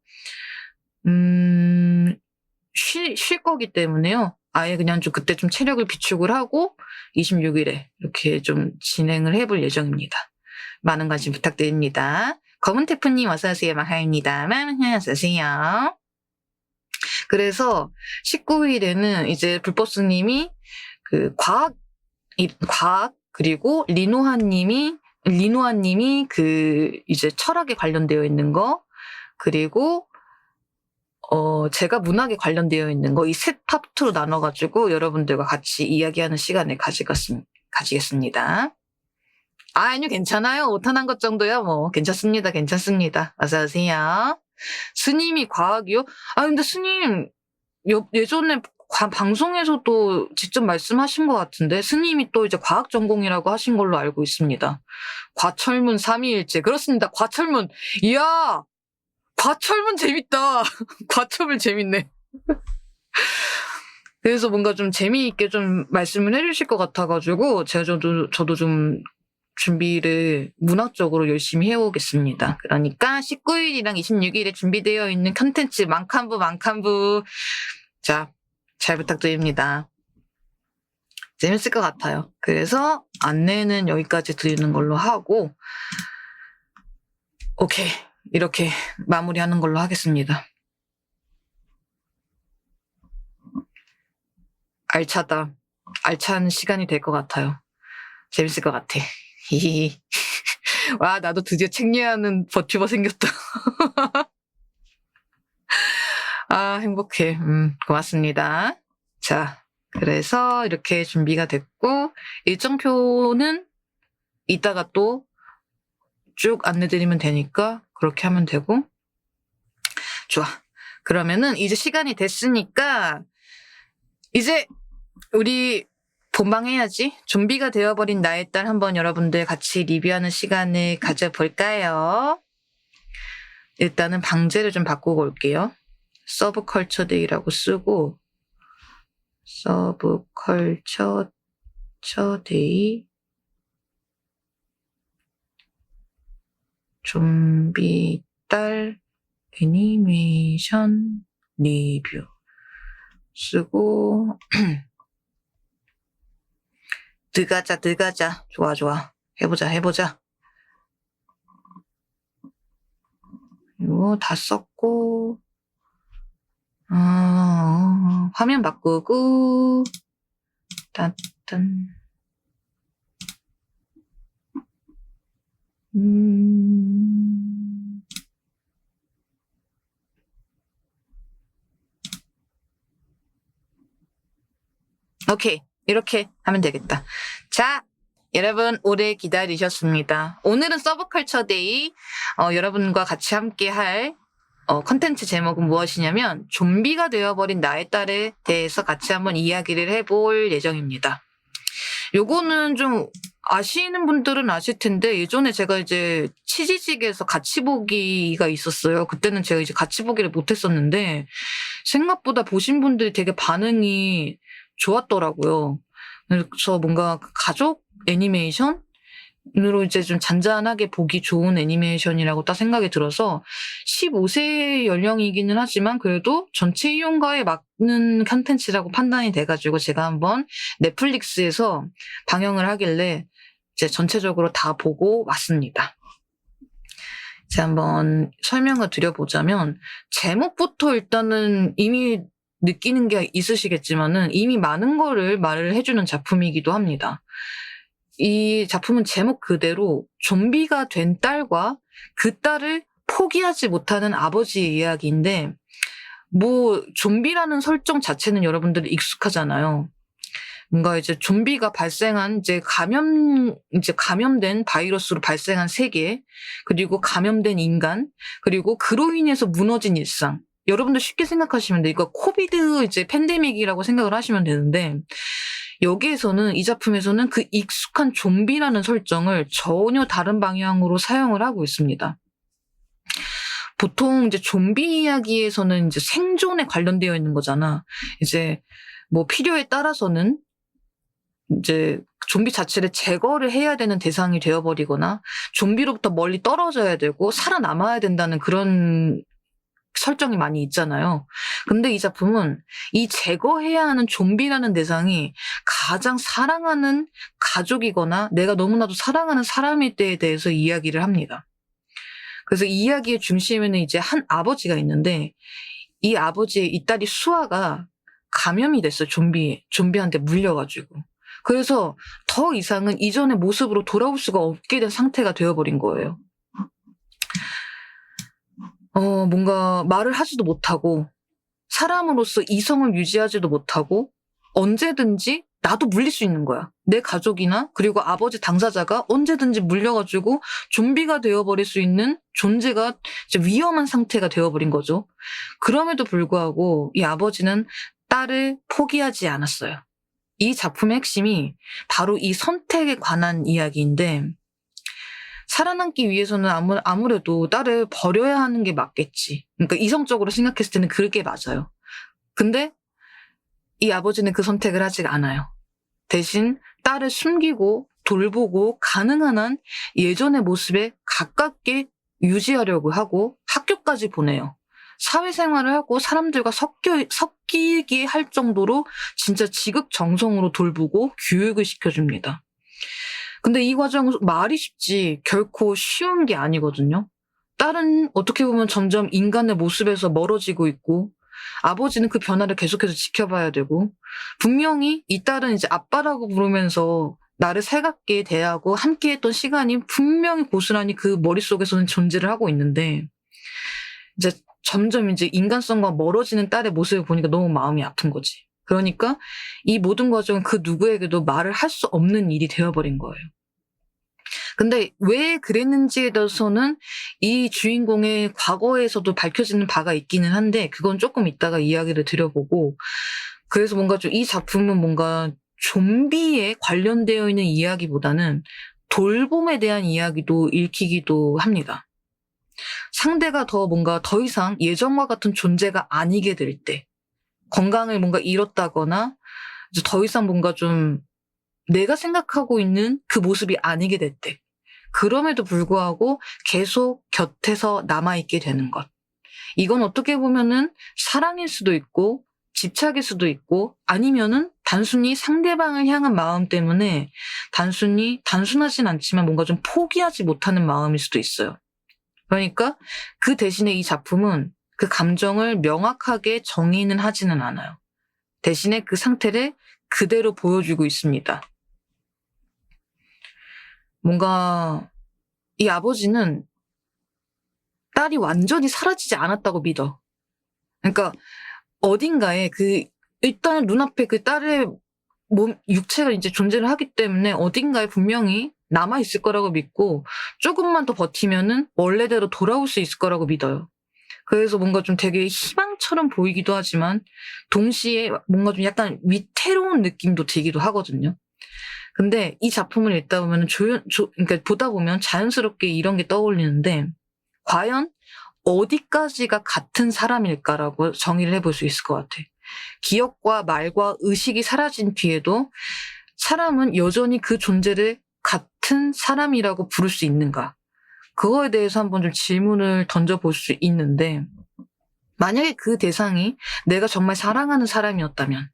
쉴 거기 때문에요. 아예 그냥 좀 그때 좀 체력을 비축을 하고 26일에 이렇게 좀 진행을 해볼 예정입니다. 많은 관심 부탁드립니다. 검은 태프님 어서오세요. 마하입니다. 어서오세요. 그래서 19일에는 이제 불버스님이 그 과학 그리고 리노아님이 그 이제 철학에 관련되어 있는 거, 그리고 제가 문학에 관련되어 있는 거, 이 셋 파트로 나눠가지고 여러분들과 같이 이야기하는 시간을 가지겠습니다. 아니요, 괜찮아요. 오탄한 것 정도야 뭐 괜찮습니다. 어서 오세요. 스님이 과학이요? 근데 스님 예전에 방송에서도 직접 말씀하신 것 같은데 스님이 또 이제 과학 전공이라고 하신 걸로 알고 있습니다. 과철문 삼위일체. 그렇습니다. 과철문. 이야, 과철문 재밌다. 과철문 재밌네. 그래서 뭔가 좀 재미있게 좀 말씀을 해주실 것 같아가지고 저도 좀 준비를 문학적으로 열심히 해오겠습니다. 그러니까 19일이랑 26일에 준비되어 있는 컨텐츠 만칸부 자, 잘 부탁드립니다. 재밌을 것 같아요. 그래서 안내는 여기까지 드리는 걸로 하고 오케이, 이렇게 마무리하는 걸로 하겠습니다. 알찬 시간이 될 것 같아요. 재밌을 것 같아. 히히히. 와, 나도 드디어 책리하는 버튜버 생겼다. 아, 행복해. 고맙습니다. 자, 그래서 이렇게 준비가 됐고, 일정표는 이따가 또 쭉 안내드리면 되니까 그렇게 하면 되고. 좋아. 그러면은 이제 시간이 됐으니까 이제 우리 본방해야지. 좀비가 되어버린 나의 딸 한번 여러분들 같이 리뷰하는 시간을 가져볼까요? 일단은 방제를 좀 바꾸고 올게요. 서브컬처 데이라고 쓰고 서브컬처 데이 좀비 딸 애니메이션 리뷰 쓰고 들어가자. 좋아. 해보자. 이거 다 썼고, 화면 바꾸고, 딴. 오케이. 이렇게 하면 되겠다. 자, 여러분 오래 기다리셨습니다. 오늘은 서브컬처 데이 여러분과 같이 함께 할 컨텐츠 제목은 무엇이냐면 좀비가 되어버린 나의 딸에 대해서 같이 한번 이야기를 해볼 예정입니다. 요거는 좀 아시는 분들은 아실 텐데 예전에 제가 이제 치지직에서 같이 보기가 있었어요. 그때는 제가 이제 같이 보기를 못했었는데 생각보다 보신 분들이 되게 반응이 좋았더라고요. 그래서 뭔가 가족 애니메이션으로 이제 좀 잔잔하게 보기 좋은 애니메이션이라고 딱 생각이 들어서 15세 연령이기는 하지만 그래도 전체 이용가에 맞는 컨텐츠라고 판단이 돼가지고 제가 한번 넷플릭스에서 방영을 하길래 이제 전체적으로 다 보고 왔습니다. 이제 한번 설명을 드려보자면 제목부터 일단은 이미 느끼는 게 있으시겠지만은 이미 많은 거를 말을 해주는 작품이기도 합니다. 이 작품은 제목 그대로 좀비가 된 딸과 그 딸을 포기하지 못하는 아버지의 이야기인데 뭐 좀비라는 설정 자체는 여러분들이 익숙하잖아요. 뭔가 이제 좀비가 발생한 이제 감염된 바이러스로 발생한 세계, 그리고 감염된 인간, 그리고 그로 인해서 무너진 일상. 여러분들 쉽게 생각하시면 돼요. 이거 코비드 이제 팬데믹이라고 생각을 하시면 되는데 여기에서는 이 작품에서는 그 익숙한 좀비라는 설정을 전혀 다른 방향으로 사용을 하고 있습니다. 보통 이제 좀비 이야기에서는 이제 생존에 관련되어 있는 거잖아. 이제 뭐 필요에 따라서는 이제 좀비 자체를 제거를 해야 되는 대상이 되어버리거나 좀비로부터 멀리 떨어져야 되고 살아남아야 된다는 그런 설정이 많이 있잖아요. 근데 이 작품은 이 제거해야 하는 좀비라는 대상이 가장 사랑하는 가족이거나 내가 너무나도 사랑하는 사람일 때에 대해서 이야기를 합니다. 그래서 이 이야기의 중심에는 이제 한 아버지가 있는데 이 아버지의 이 딸이 수아가 감염이 됐어요. 좀비한테 물려가지고. 그래서 더 이상은 이전의 모습으로 돌아올 수가 없게 된 상태가 되어버린 거예요. 뭔가 말을 하지도 못하고 사람으로서 이성을 유지하지도 못하고 언제든지 나도 물릴 수 있는 거야. 내 가족이나 그리고 아버지 당사자가 언제든지 물려가지고 좀비가 되어버릴 수 있는 존재가 이제 위험한 상태가 되어버린 거죠. 그럼에도 불구하고 이 아버지는 딸을 포기하지 않았어요. 이 작품의 핵심이 바로 이 선택에 관한 이야기인데 살아남기 위해서는 아무래도 딸을 버려야 하는 게 맞겠지. 그러니까 이성적으로 생각했을 때는 그게 맞아요. 근데 이 아버지는 그 선택을 하지 않아요. 대신 딸을 숨기고 돌보고 가능한 한 예전의 모습에 가깝게 유지하려고 하고 학교까지 보내요. 사회생활을 하고 사람들과 섞이게 할 정도로 진짜 지극정성으로 돌보고 교육을 시켜줍니다. 근데 이 과정은 말이 쉽지 결코 쉬운 게 아니거든요. 딸은 어떻게 보면 점점 인간의 모습에서 멀어지고 있고 아버지는 그 변화를 계속해서 지켜봐야 되고 분명히 이 딸은 이제 아빠라고 부르면서 나를 살갑게 대하고 함께했던 시간이 분명히 고스란히 그 머릿속에서는 존재를 하고 있는데 이제 점점 이제 인간성과 멀어지는 딸의 모습을 보니까 너무 마음이 아픈 거지. 그러니까 이 모든 과정은 그 누구에게도 말을 할 수 없는 일이 되어버린 거예요. 근데 왜 그랬는지에 대해서는 이 주인공의 과거에서도 밝혀지는 바가 있기는 한데 그건 조금 이따가 이야기를 드려보고, 그래서 뭔가 좀 이 작품은 뭔가 좀비에 관련되어 있는 이야기보다는 돌봄에 대한 이야기도 읽히기도 합니다. 상대가 뭔가 더 이상 예전과 같은 존재가 아니게 될 때, 건강을 뭔가 잃었다거나 이제 더 이상 뭔가 좀 내가 생각하고 있는 그 모습이 아니게 될 때, 그럼에도 불구하고 계속 곁에서 남아있게 되는 것. 이건 어떻게 보면은 사랑일 수도 있고 집착일 수도 있고, 아니면은 단순히 상대방을 향한 마음 때문에 단순하진 않지만 뭔가 좀 포기하지 못하는 마음일 수도 있어요. 그러니까 그 대신에 이 작품은 그 감정을 명확하게 정의는 하지는 않아요. 대신에 그 상태를 그대로 보여주고 있습니다. 뭔가 이 아버지는 딸이 완전히 사라지지 않았다고 믿어. 그러니까 어딘가에 일단 눈앞에 그 딸의 육체가 이제 존재를 하기 때문에 어딘가에 분명히 남아있을 거라고 믿고, 조금만 더 버티면은 원래대로 돌아올 수 있을 거라고 믿어요. 그래서 뭔가 좀 되게 희망처럼 보이기도 하지만 동시에 뭔가 좀 약간 위태로운 느낌도 들기도 하거든요. 근데 이 작품을 읽다 보면 그러니까 보다 보면 자연스럽게 이런 게 떠올리는데, 과연 어디까지가 같은 사람일까라고 정의를 해볼 수 있을 것 같아. 기억과 말과 의식이 사라진 뒤에도 사람은 여전히 그 존재를 같은 사람이라고 부를 수 있는가? 그거에 대해서 한번 좀 질문을 던져볼 수 있는데, 만약에 그 대상이 내가 정말 사랑하는 사람이었다면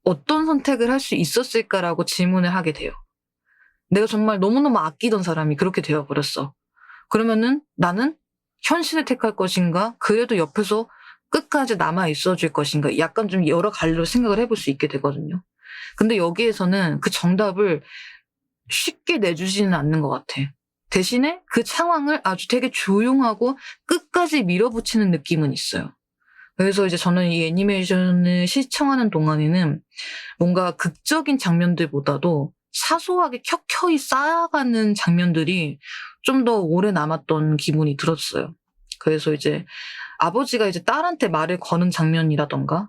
어떤 선택을 할 수 있었을까라고 질문을 하게 돼요. 내가 정말 너무너무 아끼던 사람이 그렇게 되어버렸어. 그러면은 나는 현실을 택할 것인가? 그래도 옆에서 끝까지 남아 있어줄 것인가? 약간 좀 여러 갈래로 생각을 해볼 수 있게 되거든요. 근데 여기에서는 그 정답을 쉽게 내주지는 않는 것 같아. 대신에 그 상황을 아주 되게 조용하고 끝까지 밀어붙이는 느낌은 있어요. 그래서 이제 저는 이 애니메이션을 시청하는 동안에는 뭔가 극적인 장면들보다도 사소하게 켜켜이 쌓아가는 장면들이 좀 더 오래 남았던 기분이 들었어요. 그래서 이제 아버지가 이제 딸한테 말을 거는 장면이라던가,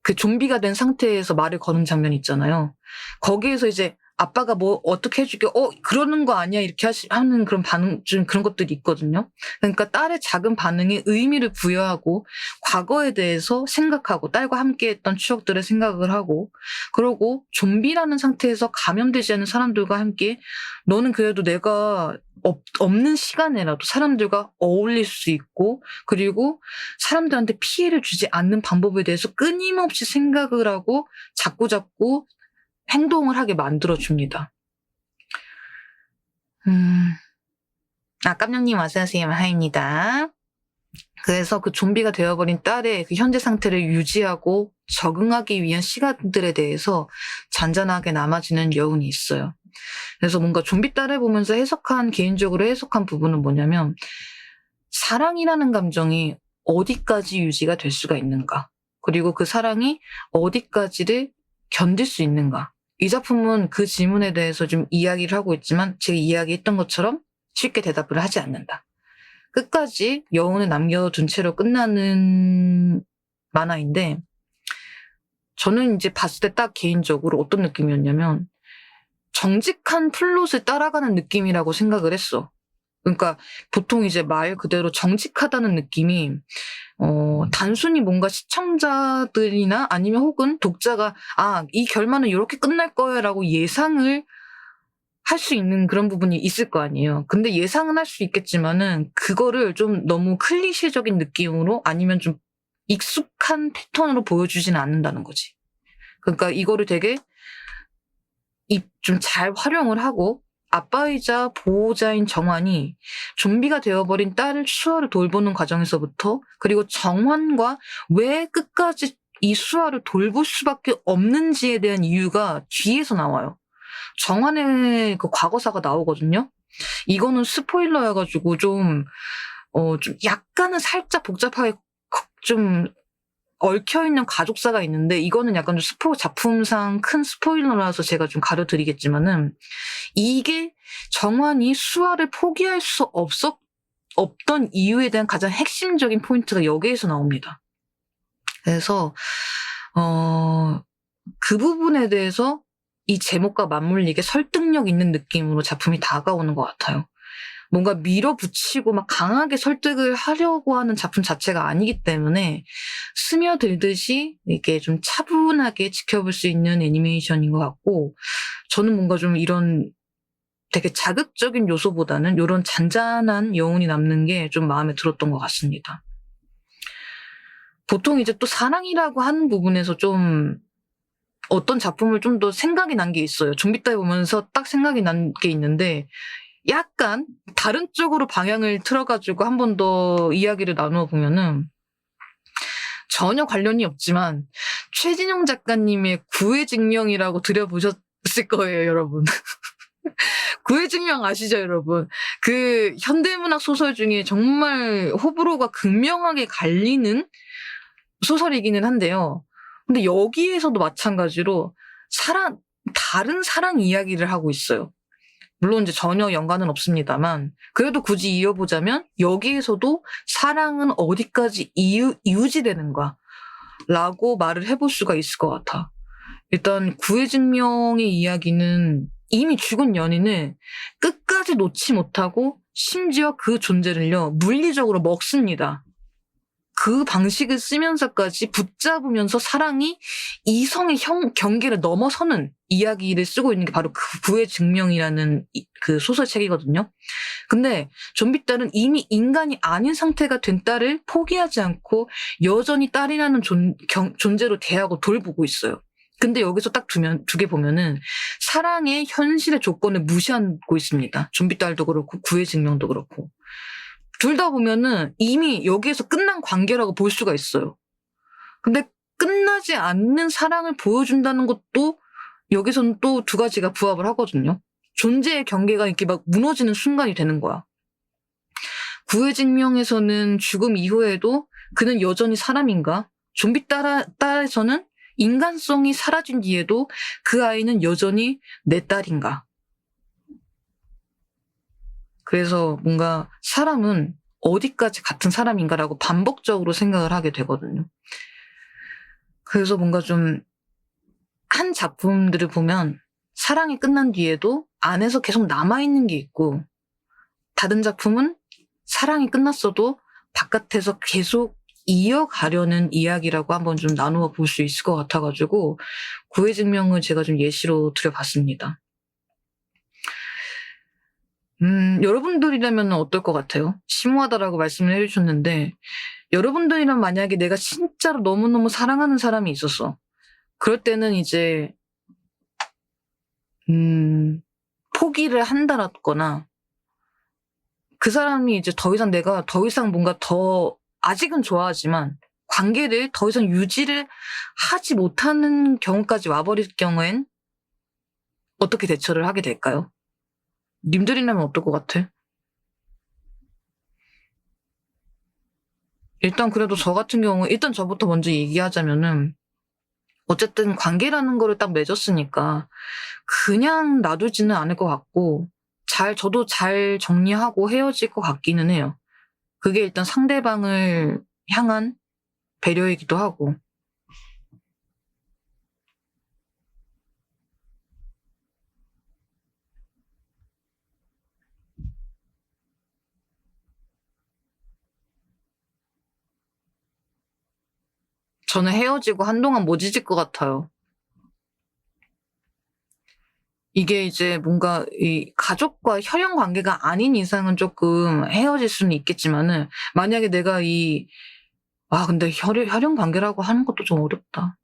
그 좀비가 된 상태에서 말을 거는 장면 있잖아요. 거기에서 이제 아빠가 뭐 어떻게 해줄게, 그러는 거 아니야, 이렇게 하는 그런 반응, 좀 그런 것들이 있거든요. 그러니까 딸의 작은 반응에 의미를 부여하고 과거에 대해서 생각하고 딸과 함께 했던 추억들을 생각을 하고, 그러고 좀비라는 상태에서 감염되지 않은 사람들과 함께 너는 그래도 내가 없는 시간에라도 사람들과 어울릴 수 있고, 그리고 사람들한테 피해를 주지 않는 방법에 대해서 끊임없이 생각을 하고 자꾸자꾸 행동을 하게 만들어줍니다. 깜냥님 어서오세요. 하입니다. 그래서 그 좀비가 되어버린 딸의 그 현재 상태를 유지하고 적응하기 위한 시간들에 대해서 잔잔하게 남아지는 여운이 있어요. 그래서 뭔가 좀비 딸을 보면서 개인적으로 해석한 부분은 뭐냐면, 사랑이라는 감정이 어디까지 유지가 될 수가 있는가, 그리고 그 사랑이 어디까지를 견딜 수 있는가. 이 작품은 그 질문에 대해서 좀 이야기를 하고 있지만 제가 이야기했던 것처럼 쉽게 대답을 하지 않는다. 끝까지 여운을 남겨둔 채로 끝나는 만화인데, 저는 이제 봤을 때 딱 개인적으로 어떤 느낌이었냐면 정직한 플롯을 따라가는 느낌이라고 생각을 했어. 그러니까 보통 이제 말 그대로 정직하다는 느낌이 단순히 뭔가 시청자들이나 아니면 혹은 독자가 이 결말은 이렇게 끝날 거야라고 예상을 할 수 있는 그런 부분이 있을 거 아니에요. 근데 예상은 할 수 있겠지만은 그거를 좀 너무 클리셰적인 느낌으로 아니면 좀 익숙한 패턴으로 보여주지는 않는다는 거지. 그러니까 이거를 되게 좀 잘 활용을 하고, 아빠이자 보호자인 정환이 좀비가 되어버린 딸을 수아를 돌보는 과정에서부터, 그리고 정환과 왜 끝까지 이 수아를 돌볼 수밖에 없는지에 대한 이유가 뒤에서 나와요. 정환의 그 과거사가 나오거든요. 이거는 스포일러여가지고 좀 약간은 살짝 복잡하게 좀 얽혀있는 가족사가 있는데, 이거는 약간 좀 작품상 큰 스포일러라서 제가 좀 가려드리겠지만은, 이게 정환이 수아를 포기할 수 없던 이유에 대한 가장 핵심적인 포인트가 여기에서 나옵니다. 그래서 그 부분에 대해서 이 제목과 맞물리게 설득력 있는 느낌으로 작품이 다가오는 것 같아요. 뭔가 밀어붙이고 막 강하게 설득을 하려고 하는 작품 자체가 아니기 때문에 스며들듯이 이렇게 좀 차분하게 지켜볼 수 있는 애니메이션인 것 같고, 저는 뭔가 좀 이런 되게 자극적인 요소보다는 이런 잔잔한 여운이 남는 게 좀 마음에 들었던 것 같습니다. 보통 이제 또 사랑이라고 하는 부분에서 좀 어떤 작품을 좀 더 생각이 난 게 있어요. 좀비 따위 보면서 딱 생각이 난 게 있는데, 약간 다른 쪽으로 방향을 틀어가지고 한 번 더 이야기를 나누어 보면은 전혀 관련이 없지만 최진용 작가님의 구해증명이라고 들어보셨을 거예요, 여러분. 구해증명 아시죠, 여러분? 그 현대문학 소설 중에 정말 호불호가 극명하게 갈리는 소설이기는 한데요. 근데 여기에서도 마찬가지로 다른 사랑 이야기를 하고 있어요. 물론 이제 전혀 연관은 없습니다만, 그래도 굳이 이어보자면 여기에서도 사랑은 어디까지 이유지되는가 라고 말을 해볼 수가 있을 것 같아. 일단 구해증명의 이야기는 이미 죽은 연인을 끝까지 놓지 못하고 심지어 그 존재를요 물리적으로 먹습니다. 그 방식을 쓰면서까지 붙잡으면서 사랑이 이성의 경계를 넘어서는 이야기를 쓰고 있는 게 바로 그 구의 증명이라는 그 소설책이거든요. 근데 좀비딸은 이미 인간이 아닌 상태가 된 딸을 포기하지 않고 여전히 딸이라는 존재로 대하고 돌보고 있어요. 근데 여기서 딱 두 개 보면은 사랑의 현실의 조건을 무시하고 있습니다. 좀비딸도 그렇고 구의 증명도 그렇고. 둘 다 보면은 이미 여기에서 끝난 관계라고 볼 수가 있어요. 근데 끝나지 않는 사랑을 보여준다는 것도 여기서는 또 두 가지가 부합을 하거든요. 존재의 경계가 이렇게 막 무너지는 순간이 되는 거야. 구해증명에서는 죽음 이후에도 그는 여전히 사람인가? 좀비 딸에서는 인간성이 사라진 뒤에도 그 아이는 여전히 내 딸인가? 그래서 뭔가 사람은 어디까지 같은 사람인가라고 반복적으로 생각을 하게 되거든요. 그래서 뭔가 좀 한 작품들을 보면 사랑이 끝난 뒤에도 안에서 계속 남아있는 게 있고, 다른 작품은 사랑이 끝났어도 바깥에서 계속 이어가려는 이야기라고 한번 좀 나누어 볼 수 있을 것 같아가지고 구해증명을 제가 좀 예시로 들여봤습니다. 여러분들이라면 어떨 것 같아요? 심오하다라고 말씀을 해주셨는데, 여러분들이란 만약에 내가 진짜로 너무너무 사랑하는 사람이 있었어. 그럴 때는 이제 포기를 한다거나 그 사람이 이제 내가 더 이상 뭔가 더 아직은 좋아하지만 관계를 더 이상 유지를 하지 못하는 경우까지 와버릴 경우엔 어떻게 대처를 하게 될까요? 님들이라면 어떨 것 같아? 일단 그래도 저 같은 경우 일단 저부터 먼저 얘기하자면은, 어쨌든 관계라는 거를 딱 맺었으니까 그냥 놔두지는 않을 것 같고, 저도 잘 정리하고 헤어질 것 같기는 해요. 그게 일단 상대방을 향한 배려이기도 하고. 저는 헤어지고 한동안 못 잊을 것 같아요. 이게 이제 뭔가 이 가족과 혈연 관계가 아닌 이상은 조금 헤어질 수는 있겠지만은, 만약에 내가 근데 혈연 관계라고 하는 것도 좀 어렵다.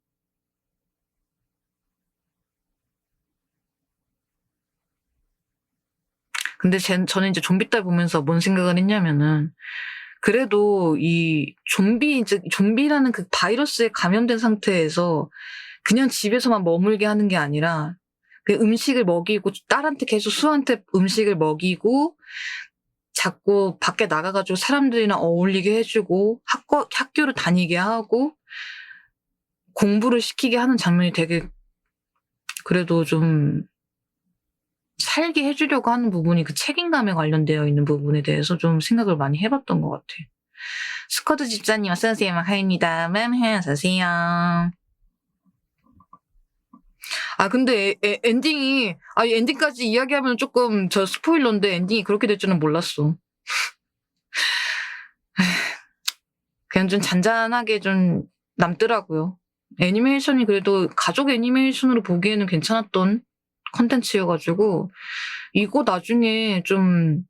근데 저는 이제 좀비딸 보면서 뭔 생각을 했냐면은, 그래도 이 좀비라는 그 바이러스에 감염된 상태에서 그냥 집에서만 머물게 하는 게 아니라, 그 음식을 먹이고, 딸한테 계속 수한테 음식을 먹이고, 자꾸 밖에 나가가지고 사람들이랑 어울리게 해주고, 학교를 다니게 하고, 공부를 시키게 하는 장면이 되게, 그래도 좀 살게 해주려고 하는 부분이 그 책임감에 관련되어 있는 부분에 대해서 좀 생각을 많이 해봤던 것 같아. 스쿼드 집사님 어서오세요. 하입니다. 어서오세요. 근데 엔딩이, 엔딩까지 이야기하면 조금 저 스포일러인데 엔딩이 그렇게 될 줄은 몰랐어. 그냥 좀 잔잔하게 좀 남더라고요. 애니메이션이 그래도 가족 애니메이션으로 보기에는 괜찮았던 컨텐츠여가지고, 이거 나중에 좀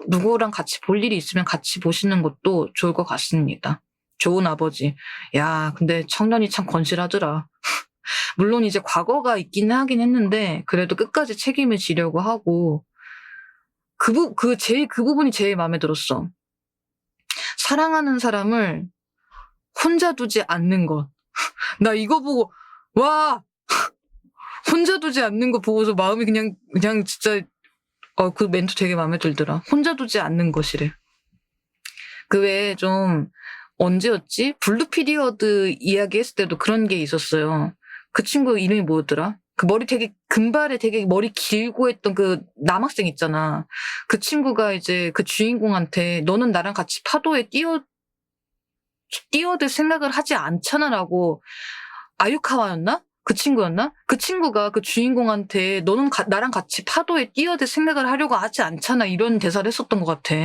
누구랑 같이 볼 일이 있으면 같이 보시는 것도 좋을 것 같습니다. 좋은 아버지. 야, 근데 청년이 참 건실하더라. 물론 이제 과거가 있긴 하긴 했는데, 그래도 끝까지 책임을 지려고 하고, 그 부분이 제일 마음에 들었어. 사랑하는 사람을 혼자 두지 않는 것. 나 이거 보고, 와! 혼자 두지 않는 거 보고서 마음이 그냥 진짜, 그 멘트 되게 마음에 들더라. 혼자 두지 않는 것이래. 그 외에 좀, 언제였지? 블루 피리어드 이야기 했을 때도 그런 게 있었어요. 그 친구 이름이 뭐였더라? 그 머리 되게, 금발에 되게 머리 길고 했던 그 남학생 있잖아. 그 친구가 이제 그 주인공한테 너는 나랑 같이 파도에 뛰어들 생각을 하지 않잖아라고, 아유카와였나? 그 친구였나? 그 친구가 그 주인공한테 너는 나랑 같이 파도에 뛰어들 생각을 하려고 하지 않잖아 이런 대사를 했었던 것 같아.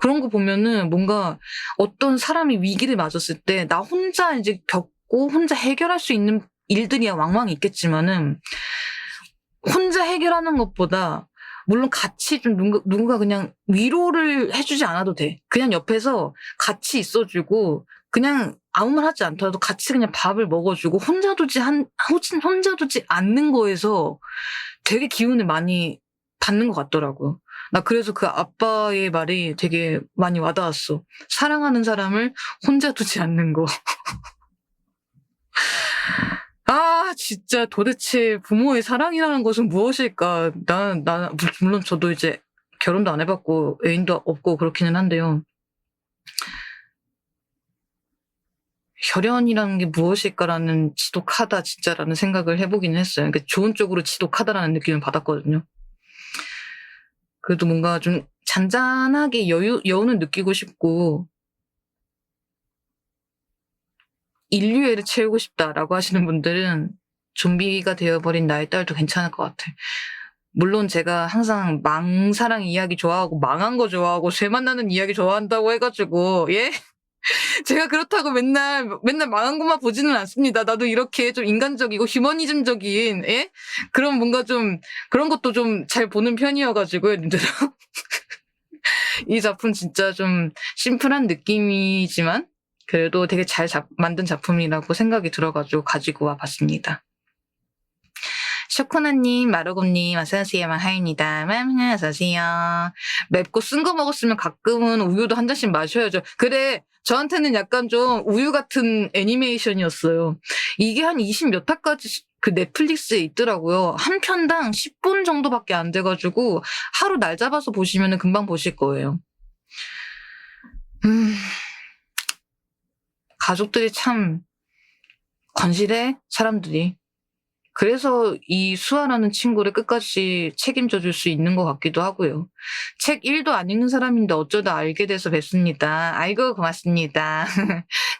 그런 거 보면은 뭔가 어떤 사람이 위기를 맞았을 때 나 혼자 이제 겪고 혼자 해결할 수 있는 일들이야 왕왕 있겠지만은 혼자 해결하는 것보다 물론 같이 좀 누군가 그냥 위로를 해주지 않아도 돼. 그냥 옆에서 같이 있어주고 그냥 아무 말 하지 않더라도 같이 그냥 밥을 먹어주고 혼자 두지 않는 거에서 되게 기운을 많이 받는 것 같더라고요. 나 그래서 그 아빠의 말이 되게 많이 와닿았어. 사랑하는 사람을 혼자 두지 않는 거. 진짜 도대체 부모의 사랑이라는 것은 무엇일까? 물론 저도 이제 결혼도 안 해봤고 애인도 없고 그렇기는 한데요. 혈연이라는 게 무엇일까라는 지독하다 진짜라는 생각을 해보기는 했어요. 그러니까 좋은 쪽으로 지독하다라는 느낌을 받았거든요. 그래도 뭔가 좀 잔잔하게 여운을 느끼고 싶고 인류애를 채우고 싶다라고 하시는 분들은 좀비가 되어버린 나의 딸도 괜찮을 것 같아. 물론 제가 항상 망사랑 이야기 좋아하고 망한 거 좋아하고 쇠 만나는 이야기 좋아한다고 해가지고 예? 제가 그렇다고 맨날 망한 것만 보지는 않습니다. 나도 이렇게 좀 인간적이고 휴머니즘적인 예? 그런 뭔가 좀 그런 것도 좀 잘 보는 편이어가지고요. 이 작품 진짜 좀 심플한 느낌이지만 그래도 되게 잘 만든 작품이라고 생각이 들어가지고 가지고 와봤습니다. 쇼코나님, 마루곰님, 어서오세요. 하입니다. 어서오세요. 맵고 쓴 거 먹었으면 가끔은 우유도 한 잔씩 마셔야죠. 그래, 저한테는 약간 좀 우유 같은 애니메이션이었어요. 이게 한 20 몇 화까지 그 넷플릭스에 있더라고요. 한 편당 10분 정도밖에 안 돼가지고 하루 날 잡아서 보시면 금방 보실 거예요. 가족들이 참 건실해, 사람들이. 그래서 이 수아라는 친구를 끝까지 책임져 줄 수 있는 것 같기도 하고요. 책 1도 안 읽는 사람인데 어쩌다 알게 돼서 뵙습니다. 아이고 고맙습니다.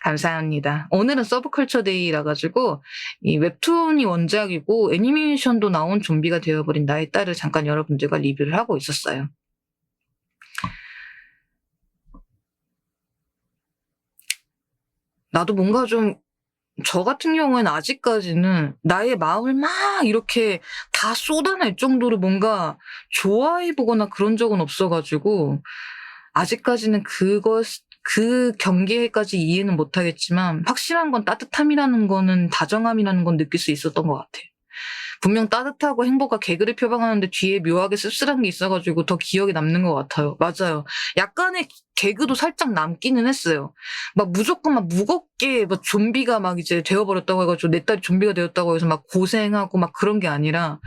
감사합니다. 오늘은 서브컬처 데이라 가지고 이 웹툰이 원작이고 애니메이션도 나온 좀비가 되어버린 나의 딸을 잠깐 여러분들과 리뷰를 하고 있었어요. 나도 뭔가 좀 저 같은 경우에는 아직까지는 나의 마음을 막 이렇게 다 쏟아낼 정도로 뭔가 좋아해보거나 그런 적은 없어가지고 아직까지는 그 경계까지 이해는 못하겠지만 확실한 건 따뜻함이라는 거는 다정함이라는 건 느낄 수 있었던 것 같아. 분명 따뜻하고 행복과 개그를 표방하는데 뒤에 묘하게 씁쓸한 게 있어가지고 더 기억에 남는 것 같아요. 맞아요. 약간의 개그도 살짝 남기는 했어요. 막 무조건 막 무겁게 막 좀비가 막 이제 되어버렸다고 해가지고 내 딸이 좀비가 되었다고 해서 막 고생하고 막 그런 게 아니라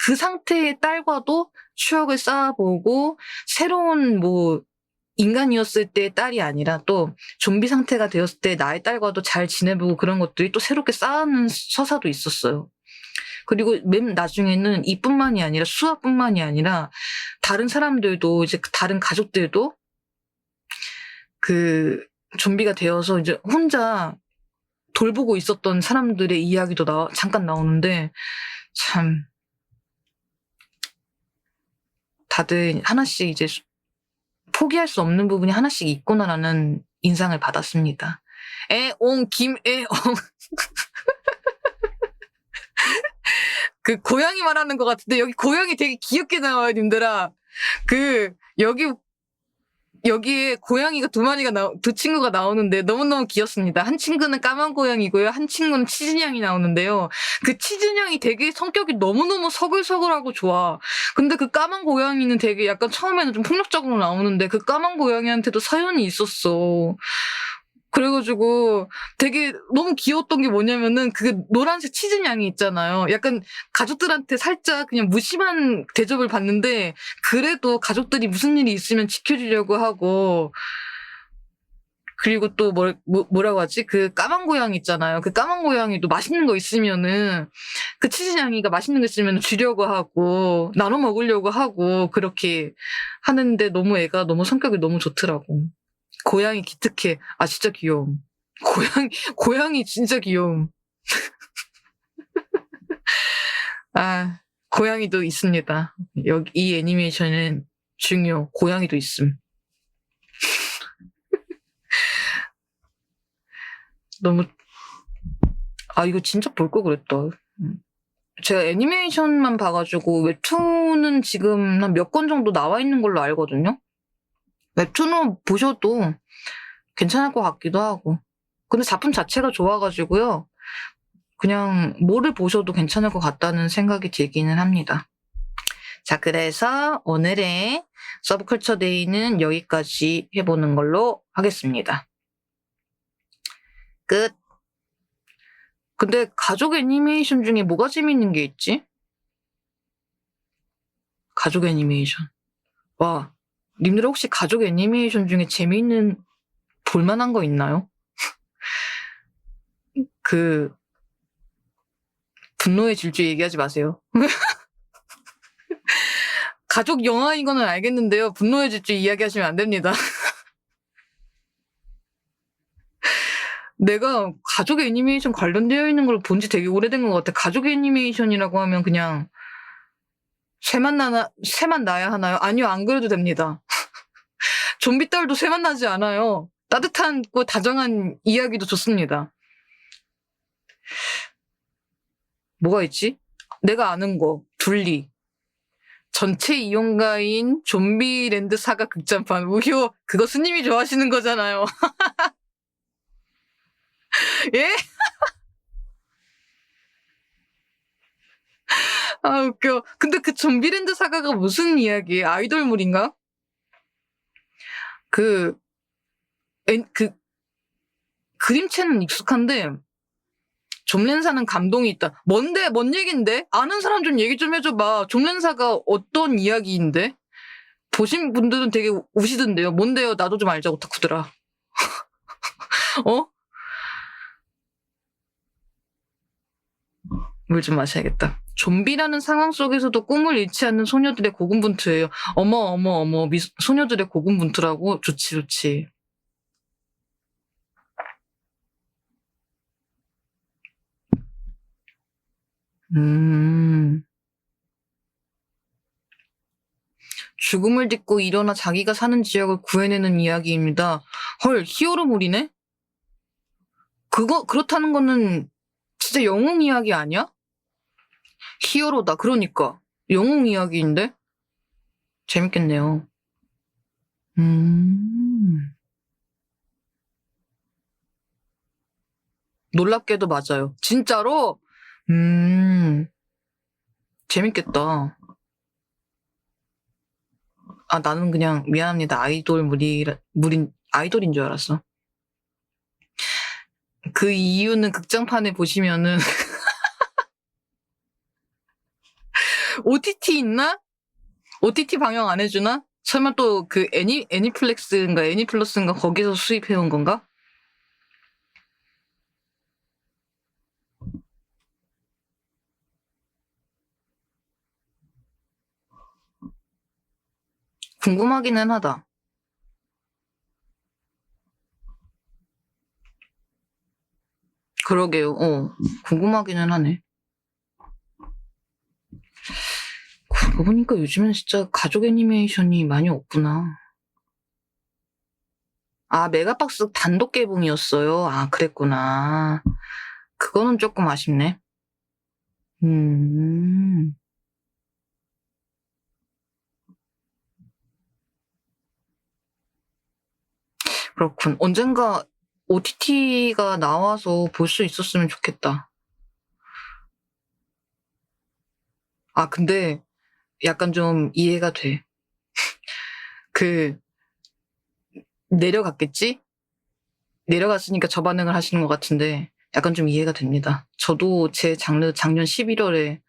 그 상태의 딸과도 추억을 쌓아보고 새로운 뭐 인간이었을 때의 딸이 아니라 또 좀비 상태가 되었을 때 나의 딸과도 잘 지내보고 그런 것들이 또 새롭게 쌓아는 서사도 있었어요. 그리고 맨 나중에는 이뿐만이 아니라 수아뿐만이 아니라 다른 사람들도 이제 다른 가족들도 그 좀비가 되어서 이제 혼자 돌보고 있었던 사람들의 이야기도 잠깐 나오는데 참 다들 하나씩 이제 포기할 수 없는 부분이 하나씩 있구나라는 인상을 받았습니다. 김애옹. 그 고양이 말하는 것 같은데 여기 고양이 되게 귀엽게 나와요, 님들아. 여기에 고양이가 두 친구가 나오는데 너무너무 귀엽습니다. 한 친구는 까만 고양이고요. 한 친구는 치즈냥이 나오는데요. 그 치즈냥이 되게 성격이 너무너무 서글서글하고 좋아. 근데 그 까만 고양이는 되게 약간 처음에는 좀 폭력적으로 나오는데 그 까만 고양이한테도 사연이 있었어. 그래가지고 되게 너무 귀여웠던 게 뭐냐면은 그 노란색 치즈냥이 있잖아요. 약간 가족들한테 살짝 그냥 무심한 대접을 받는데 그래도 가족들이 무슨 일이 있으면 지켜주려고 하고, 그리고 또 뭐라고 하지? 그 까만 고양이 있잖아요. 그 까만 고양이도 맛있는 거 있으면은 그 치즈냥이가 맛있는 거 있으면 주려고 하고 나눠 먹으려고 하고 그렇게 하는데 애가 너무 성격이 너무 좋더라고. 고양이 기특해. 아, 진짜 귀여움. 고양이 진짜 귀여움. 아, 고양이도 있습니다. 여기 이 애니메이션은 고양이도 있음. 이거 진짜 볼 거 그랬다. 제가 애니메이션만 봐가지고 웹툰은 지금 한 몇 권 정도 나와 있는 걸로 알거든요. 웹툰은 보셔도 괜찮을 것 같기도 하고. 근데 작품 자체가 좋아가지고요. 그냥 뭐를 보셔도 괜찮을 것 같다는 생각이 들기는 합니다. 자, 그래서 오늘의 서브컬처 데이는 여기까지 해보는 걸로 하겠습니다. 끝. 근데 가족 애니메이션 중에 뭐가 재밌는 게 있지? 가족 애니메이션. 와, 님들 혹시 가족 애니메이션 중에 재미있는 볼만한 거 있나요? 분노의 질주 얘기하지 마세요. 가족 영화인 거는 알겠는데요. 분노의 질주 이야기하시면 안 됩니다. 내가 가족 애니메이션 관련되어 있는 걸 본 지 되게 오래된 것 같아. 가족 애니메이션이라고 하면 그냥 새만 나야 하나요? 아니요, 안 그래도 됩니다. 좀비딸도 새만 나지 않아요. 따뜻하고 다정한 이야기도 좋습니다. 뭐가 있지? 내가 아는 거, 둘리. 전체 이용가인 좀비랜드 사가 극장판. 우효, 그거 스님이 좋아하시는 거잖아요. 예? 아, 웃겨. 근데 그 좀비랜드 사가가 무슨 이야기예요? 아이돌물인가? 그림체는 익숙한데, 좀랜사는 감동이 있다. 뭔 얘긴데? 아는 사람 좀 얘기 좀 해줘봐. 좀랜사가 어떤 이야기인데? 보신 분들은 되게 우시던데요. 뭔데요? 나도 좀 알자, 오타쿠들아. 물 좀 마셔야겠다. 좀비라는 상황 속에서도 꿈을 잃지 않는 소녀들의 고군분투예요. 어머, 소녀들의 고군분투라고? 좋지. 죽음을 딛고 일어나 자기가 사는 지역을 구해내는 이야기입니다. 헐, 히어로물이네? 그렇다는 거는 진짜 영웅 이야기 아니야? 히어로다. 그러니까. 영웅 이야기인데? 재밌겠네요. 놀랍게도 맞아요. 진짜로? 재밌겠다. 아, 나는 그냥 미안합니다. 아이돌인 줄 알았어. 그 이유는 극장판에 보시면은 OTT 있나? OTT 방영 안 해주나? 설마 또 그 애니플렉스인가 애니플러스인가 거기서 수입해온 건가? 궁금하기는 하다. 그러게요. 궁금하기는 하네. 그러고 보니까 요즘엔 진짜 가족 애니메이션이 많이 없구나. 아, 메가박스 단독 개봉이었어요. 아, 그랬구나. 그거는 조금 아쉽네. 음. 그렇군. 언젠가 OTT가 나와서 볼 수 있었으면 좋겠다. 아, 근데 약간 좀 이해가 돼. 내려갔겠지? 내려갔으니까 저 반응을 하시는 것 같은데 약간 좀 이해가 됩니다. 저도 제 장르 작년 11월에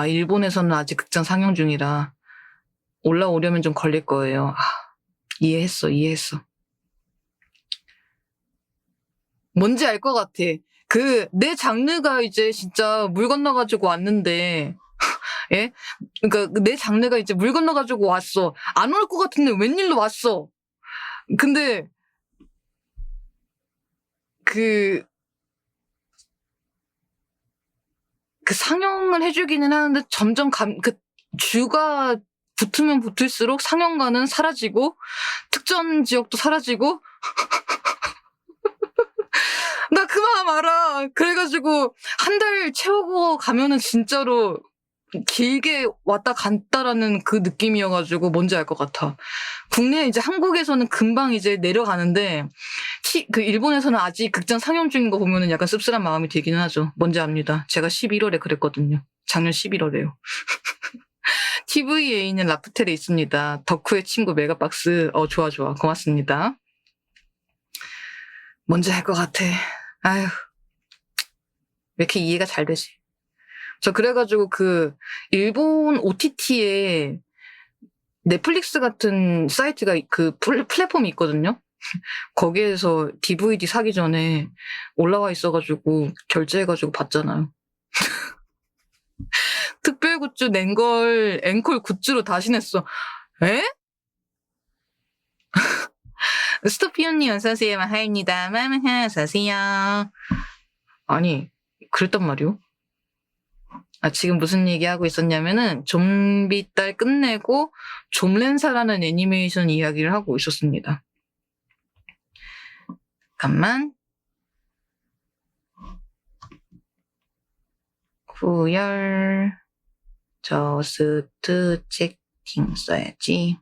일본에서는 아직 극장 상영 중이라 올라오려면 좀 걸릴 거예요. 이해했어. 뭔지 알 것 같아. 내 장르가 이제 진짜 물 건너가지고 왔는데, 예? 그러니까 내 장르가 이제 물 건너가지고 왔어. 안 올 것 같은데 웬일로 왔어. 근데, 그 상영을 해주기는 하는데 점점 주가 붙으면 붙을수록 상영관은 사라지고, 특전 지역도 사라지고, 나 그만 알아. 그래가지고 한 달 채우고 가면은 진짜로 길게 왔다 갔다라는 그 느낌이어가지고 뭔지 알 것 같아. 국내 이제 한국에서는 금방 이제 내려가는데 일본에서는 아직 극장 상영 중인 거 보면은 약간 씁쓸한 마음이 들기는 하죠. 뭔지 압니다. 제가 11월에 그랬거든요. 작년 11월에요. TV에 있는 라프텔에 있습니다. 덕후의 친구 메가박스. 좋아. 고맙습니다. 뭔지 알 것 같아. 아휴. 왜 이렇게 이해가 잘 되지? 저 그래가지고 일본 OTT에 넷플릭스 같은 사이트가 플랫폼이 있거든요? 거기에서 DVD 사기 전에 올라와 있어가지고 결제해가지고 봤잖아요. 특별 굿즈 낸 걸 앵콜 굿즈로 다시 냈어. 에? 스토피온님 어서오세요. 마하입니다. 어서오세요. 아니, 그랬단 말이요? 지금 무슨 얘기하고 있었냐면은 좀비 딸 끝내고 좀렌사라는 애니메이션 이야기를 하고 있었습니다. 잠깐만. 구열 저스트 채팅 써야지.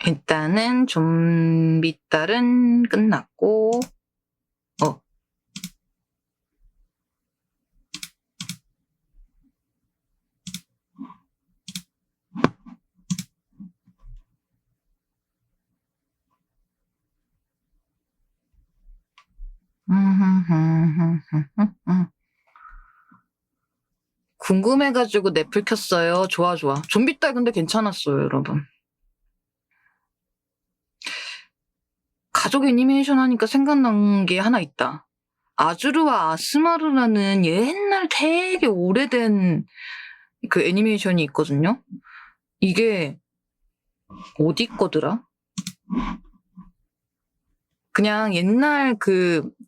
일단은 좀비 딸은 끝났고 궁금해가지고 넷플 켰어요. 좋아. 좀비 딸 근데 괜찮았어요, 여러분. 가족 애니메이션 하니까 생각난 게 하나 있다. 아주르와 아스마르라는 옛날 되게 오래된 그 애니메이션이 있거든요. 이게 어디 거더라? 그냥 옛날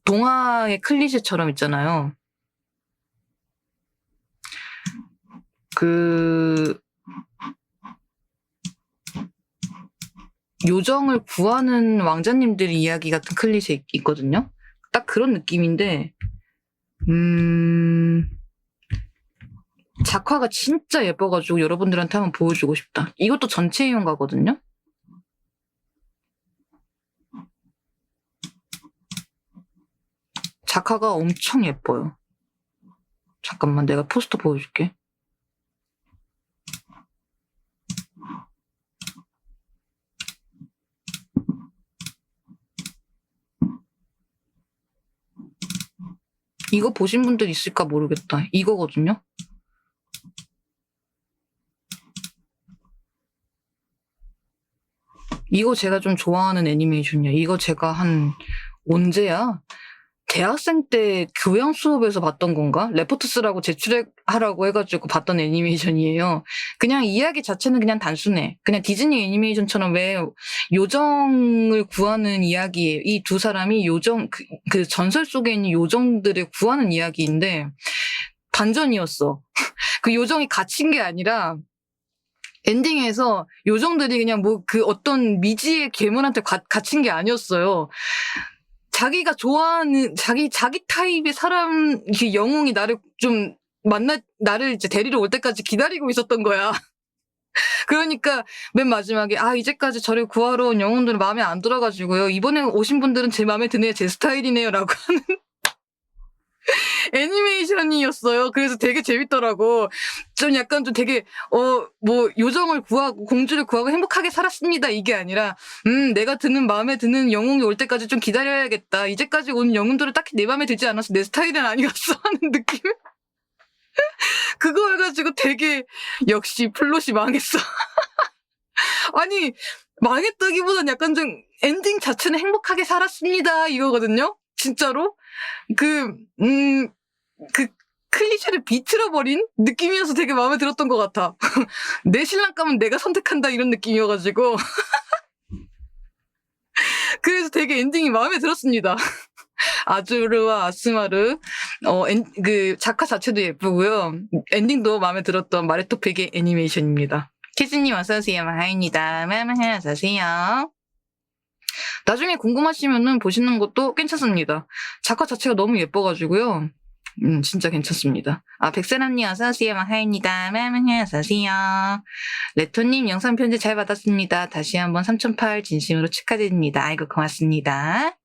동화의 클리셰처럼 있잖아요. 요정을 구하는 왕자님들 이야기 같은 클리셰 있거든요. 딱 그런 느낌인데 작화가 진짜 예뻐가지고 여러분들한테 한번 보여주고 싶다. 이것도 전체 이용가거든요. 작화가 엄청 예뻐요. 잠깐만, 내가 포스터 보여줄게. 이거 보신 분들 있을까 모르겠다. 이거거든요. 이거 제가 좀 좋아하는 애니메이션이야. 이거 제가 언제야? 대학생 때 교양 수업에서 봤던 건가? 레포트 쓰라고 제출하라고 해가지고 봤던 애니메이션이에요. 그냥 이야기 자체는 그냥 단순해. 그냥 디즈니 애니메이션처럼 왜 요정을 구하는 이야기예요. 이 두 사람이 그 전설 속에 있는 요정들을 구하는 이야기인데 반전이었어. 그 요정이 갇힌 게 아니라 엔딩에서 요정들이 그냥 어떤 미지의 괴물한테 갇힌 게 아니었어요. 자기가 좋아하는 자기 타입의 사람 영웅이 나를 이제 데리러 올 때까지 기다리고 있었던 거야. 그러니까 맨 마지막에 이제까지 저를 구하러 온 영웅들은 마음에 안 들어가지고요. 이번에 오신 분들은 제 마음에 드네요. 제 스타일이네요라고 하는 애니메이션이었어요. 그래서 되게 재밌더라고. 좀 약간 좀 되게 요정을 구하고 공주를 구하고 행복하게 살았습니다. 이게 아니라 내가 마음에 드는 영웅이 올 때까지 좀 기다려야겠다. 이제까지 온 영웅들은 딱히 내 마음에 들지 않아서 내 스타일은 아니었어 하는 느낌. 그거 해가지고 되게 역시 플롯이 망했어. 아니 망했다기보단 약간 좀 엔딩 자체는 행복하게 살았습니다 이거거든요. 진짜로 그 클리셰를 비틀어버린 느낌이어서 되게 마음에 들었던 것 같아. 내 신랑감은 내가 선택한다 이런 느낌이어가지고 그래서 되게 엔딩이 마음에 들었습니다. 아주르와 아스마르 그 작가 자체도 예쁘고요. 엔딩도 마음에 들었던 마레토픽의 애니메이션입니다. 키즈님 어서오세요. 마하입니다. 어서오세요. 나중에 궁금하시면은 보시는 것도 괜찮습니다. 작가 자체가 너무 예뻐가지고요. 진짜 괜찮습니다. 백세람님 어서오세요. 마하입니다. 어서오세요. 레토님 영상 편지 잘 받았습니다. 다시 한번 3008 진심으로 축하드립니다. 아이고 고맙습니다.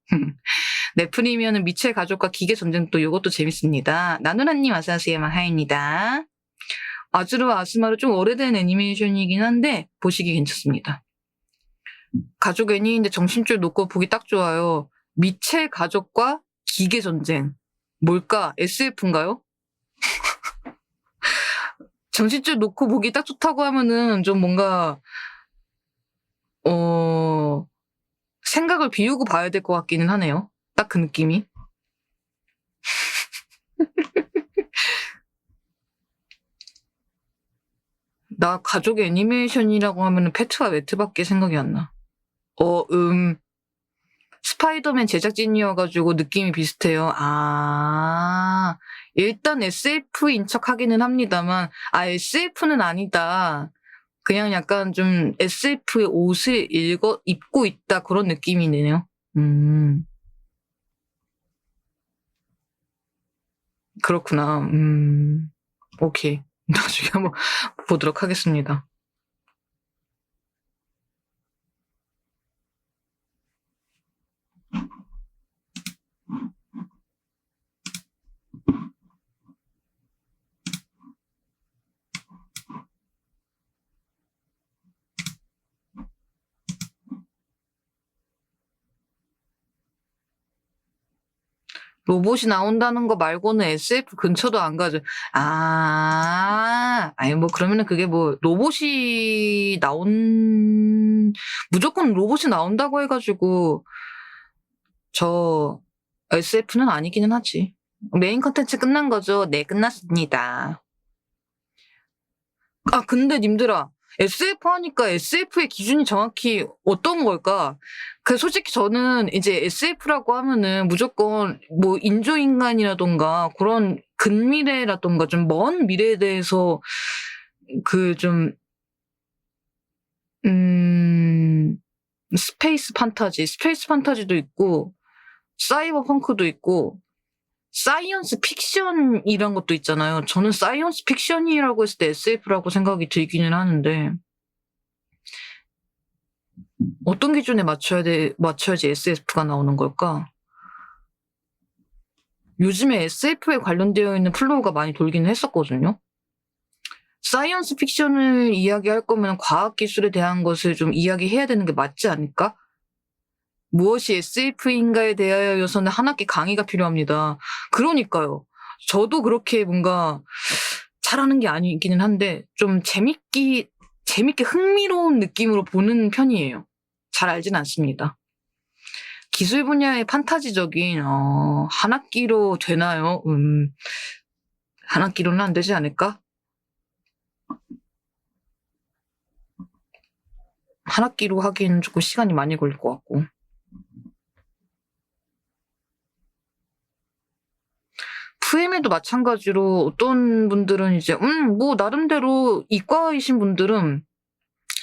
넷플이면은 미첼 가족과 기계 전쟁도 이것도 재밌습니다. 나누라님 어서오세요. 마하입니다. 아주르와 아스마르 좀 오래된 애니메이션이긴 한데 보시기 괜찮습니다. 가족 애니인데 정신줄 놓고 보기 딱 좋아요. 미첼 가족과 기계 전쟁. 뭘까? SF인가요? 정신줄 놓고 보기 딱 좋다고 하면은 좀 뭔가 생각을 비우고 봐야 될 것 같기는 하네요. 딱 그 느낌이. 나 가족 애니메이션이라고 하면은 패트와 매트밖에 생각이 안 나. 스파이더맨 제작진이어가지고 느낌이 비슷해요. 일단 SF인 척 하기는 합니다만, SF는 아니다. 그냥 약간 좀 SF의 옷을 입고 있다 그런 느낌이네요. 그렇구나. 오케이. 나중에 한번 보도록 하겠습니다. 로봇이 나온다는 거 말고는 SF 근처도 안 가죠. 그러면은 그게 무조건 로봇이 나온다고 해가지고, SF는 아니기는 하지. 메인 컨텐츠 끝난 거죠? 네, 끝났습니다. 근데 님들아, SF 하니까 SF의 기준이 정확히 어떤 걸까? 솔직히 저는 이제 SF라고 하면은 무조건 인조인간이라던가 그런 근미래라던가 좀 먼 미래에 대해서 스페이스 판타지도 있고, 사이버 펑크도 있고, 사이언스 픽션이란 것도 있잖아요. 저는 사이언스 픽션이라고 했을 때 SF라고 생각이 들기는 하는데 어떤 기준에 맞춰야지 SF가 나오는 걸까? 요즘에 SF에 관련되어 있는 플로우가 많이 돌기는 했었거든요. 사이언스 픽션을 이야기할 거면 과학기술에 대한 것을 좀 이야기해야 되는 게 맞지 않을까? 무엇이 SF인가에 대하여서는 한 학기 강의가 필요합니다. 그러니까요. 저도 그렇게 뭔가 잘하는 게 아니기는 한데 좀 재밌게 흥미로운 느낌으로 보는 편이에요. 잘 알진 않습니다. 기술 분야의 판타지적인 한 학기로 되나요? 한 학기로는 안 되지 않을까? 한 학기로 하기에는 조금 시간이 많이 걸릴 것 같고. FM에도 마찬가지로 어떤 분들은 이제 뭐 나름대로 이과이신 분들은,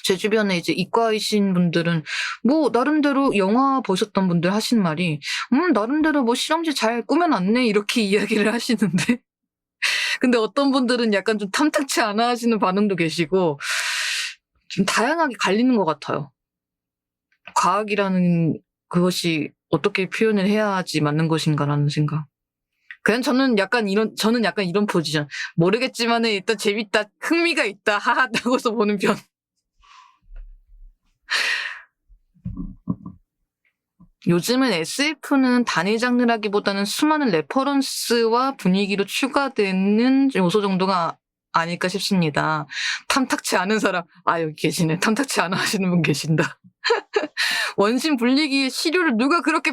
제 주변에 이제 이과이신 분들은 뭐 나름대로 영화 보셨던 분들 하신 말이 나름대로 뭐 실험실 잘 꾸며놨네 이렇게 이야기를 하시는데 근데 어떤 분들은 약간 좀 탐탁치 않아 하시는 반응도 계시고 좀 다양하게 갈리는 것 같아요. 과학이라는 그것이 어떻게 표현을 해야지 맞는 것인가라는 생각. 그냥 저는 약간 이런 포지션. 모르겠지만은 일단 재밌다, 흥미가 있다, 하하 하고서 보는 편. 요즘은 SF는 단일 장르라기보다는 수많은 레퍼런스와 분위기로 추가되는 요소 정도가 아닐까 싶습니다. 탐탁치 않은 사람, 여기 계시네. 탐탁치 않아 하시는 분 계신다. 원심 분리기에 시료를 누가 그렇게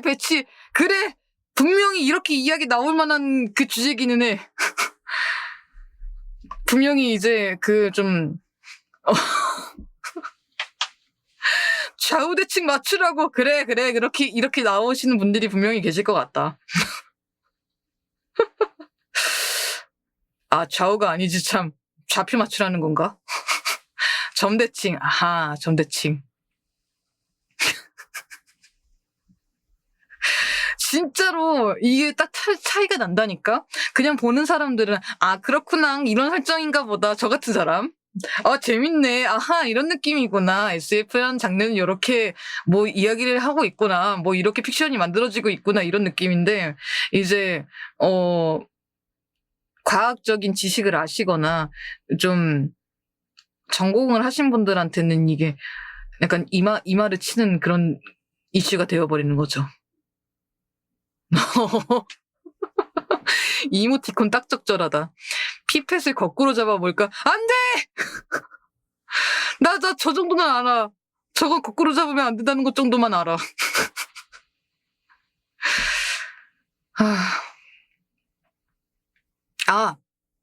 그래! 분명히 이렇게 이야기 나올 만한 그 주제기는 해. 분명히 이제 좌우대칭 맞추라고 그래 이렇게 나오시는 분들이 분명히 계실 것 같다. 좌우가 아니지 참 좌표 맞추라는 건가? 점대칭. 점대칭. 진짜로 이게 딱 차이가 난다니까? 그냥 보는 사람들은 그렇구나 이런 설정인가 보다. 저 같은 사람 재밌네. 이런 느낌이구나. SF라는 장르는 이렇게 뭐 이야기를 하고 있구나. 뭐 이렇게 픽션이 만들어지고 있구나. 이런 느낌인데 이제 과학적인 지식을 아시거나 좀 전공을 하신 분들한테는 이게 약간 이마를 치는 그런 이슈가 되어버리는 거죠. 이모티콘 딱 적절하다. 피펫을 거꾸로 잡아볼까? 안 돼! 나 저 정도는 알아. 저거 거꾸로 잡으면 안 된다는 것 정도만 알아.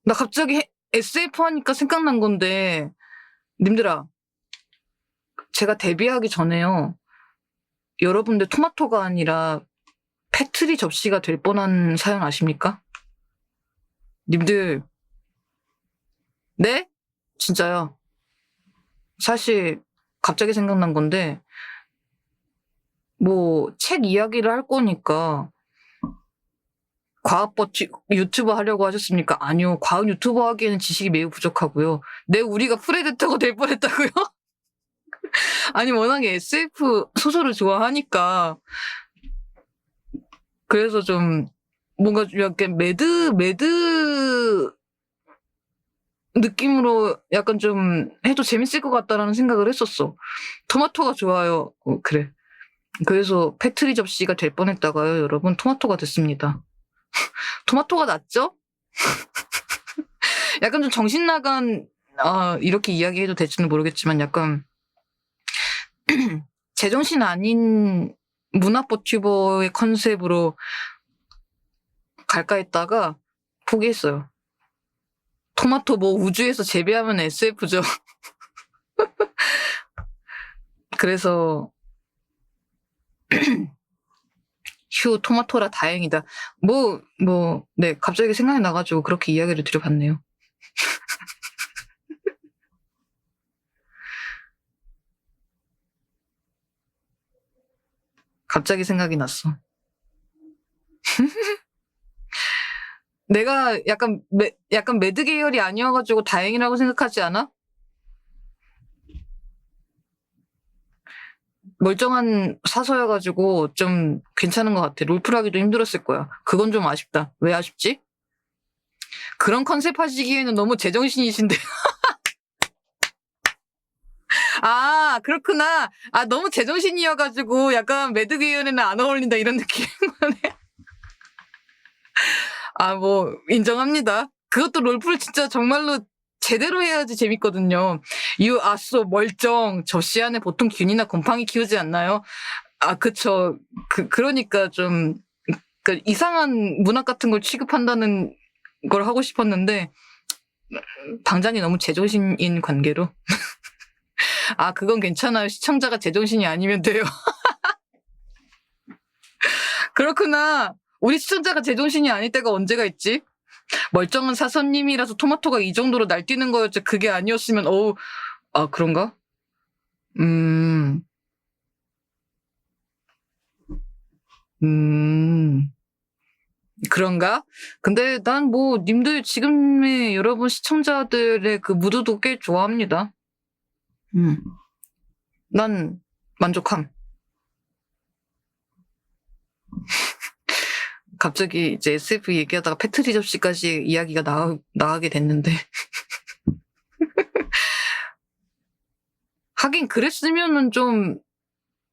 나 갑자기 SF 하니까 생각난 건데, 님들아, 제가 데뷔하기 전에요. 여러분들 토마토가 아니라 패트리 접시가 될 뻔한 사연 아십니까? 님들, 네? 진짜요. 사실 갑자기 생각난 건데 뭐 책 이야기를 할 거니까 과학 유튜버 하려고 하셨습니까? 아니요. 과학 유튜버 하기에는 지식이 매우 부족하고요. 우리가 프레데터가 될 뻔했다고요? 아니 워낙에 SF 소설을 좋아하니까 그래서 좀 뭔가 약간 매드 느낌으로 약간 좀 해도 재밌을 것 같다라는 생각을 했었어. 토마토가 좋아요. 그래. 그래서 패트리 접시가 될 뻔했다가요. 여러분 토마토가 됐습니다. 토마토가 낫죠? 약간 좀 정신 나간 이렇게 이야기해도 될지는 모르겠지만 약간 제정신 아닌 문화버튜버의 컨셉으로 갈까 했다가 포기했어요. 토마토 뭐 우주에서 재배하면 SF죠. 그래서 휴 토마토라 다행이다. 네 갑자기 생각이 나가지고 그렇게 이야기를 드려봤네요. 갑자기 생각이 났어. 내가 약간 매드 계열이 아니어가지고 다행이라고 생각하지 않아? 멀쩡한 사서여가지고 좀 괜찮은 것 같아. 롤플하기도 힘들었을 거야. 그건 좀 아쉽다. 왜 아쉽지? 그런 컨셉 하시기에는 너무 제정신이신데. 그렇구나. 너무 제정신이어가지고 약간 매드 계열에는 안 어울린다 이런 느낌이네. 인정합니다. 그것도 롤플 진짜 정말로 제대로 해야지 재밌거든요. You are so 멀쩡. 접시 안에 보통 균이나 곰팡이 키우지 않나요? 아, 그쵸. 그러니까 좀, 이상한 문학 같은 걸 취급한다는 걸 하고 싶었는데, 당장이 너무 제정신인 관계로. 아, 그건 괜찮아요. 시청자가 제정신이 아니면 돼요. 그렇구나. 우리 시청자가 제정신이 아닐 때가 언제가 있지? 멀쩡한 사선님이라서 토마토가 이 정도로 날뛰는 거였지. 그게 아니었으면, 어우, 아, 그런가? 음, 그런가? 근데 난 뭐, 님들 지금의 여러분 시청자들의 그 무드도 꽤 좋아합니다. 난 만족함. 갑자기 이제 SF 얘기하다가 패트리 접시까지 이야기가 나가게 됐는데. 하긴 그랬으면은 좀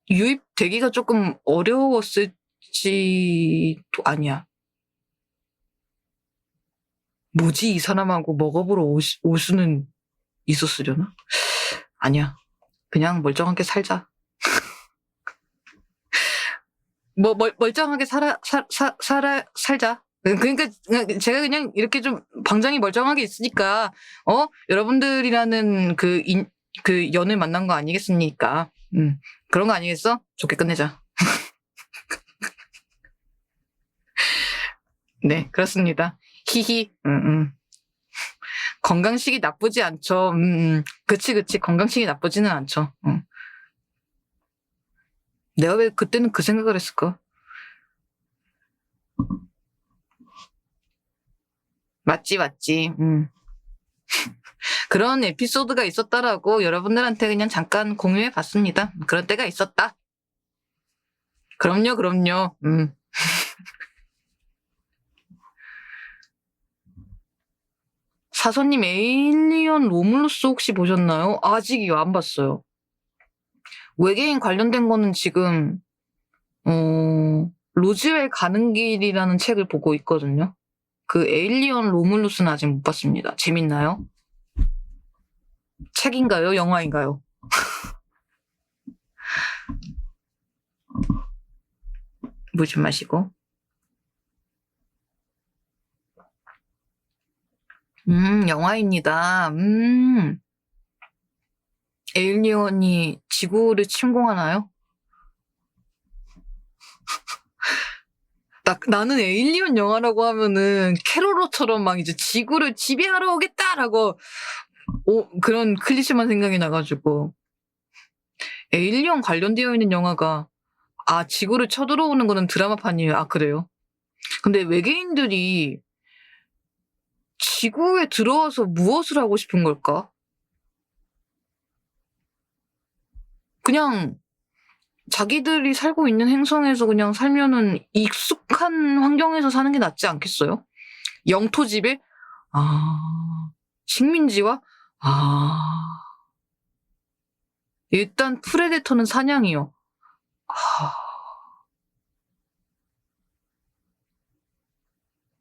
유입되기가 조금 어려웠을지도 아니야. 뭐지, 이 사람하고 먹어보러 올 수는 있었으려나? 아니야. 그냥 멀쩡하게 살자. 뭐, 멀쩡하게 살자. 그러니까 제가 그냥 이렇게 좀 방장이 멀쩡하게 있으니까, 여러분들이라는 그 연을 만난 거 아니겠습니까? 그런 거 아니겠어? 좋게 끝내자. 네, 그렇습니다. 히히, 건강식이 나쁘지 않죠. 그치. 건강식이 나쁘지는 않죠. 내가 왜 그때는 그 생각을 했을까? 맞지. 그런 에피소드가 있었다라고 여러분들한테 그냥 잠깐 공유해 봤습니다. 그런 때가 있었다. 그럼요. 사소님, 에일리언 로물루스 혹시 보셨나요? 아직이요, 안 봤어요. 외계인 관련된 거는 지금 로즈웰 가는 길이라는 책을 보고 있거든요. 그 에일리언 로물루스는 아직 못 봤습니다. 재밌나요? 책인가요? 영화인가요? 물 좀 마시고. 영화입니다. 에일리언이 지구를 침공하나요? 나는 에일리언 영화라고 하면은 캐롤로처럼 막 이제 지구를 지배하러 오겠다라고 그런 클리셰만 생각이 나가지고. 에일리언 관련되어 있는 영화가 지구를 쳐들어오는 거는 드라마판이에요. 아, 그래요? 근데 외계인들이 지구에 들어와서 무엇을 하고 싶은 걸까? 그냥 자기들이 살고 있는 행성에서 그냥 살면은 익숙한 환경에서 사는 게 낫지 않겠어요? 영토 지배? 식민지화? 일단 프레데터는 사냥이요.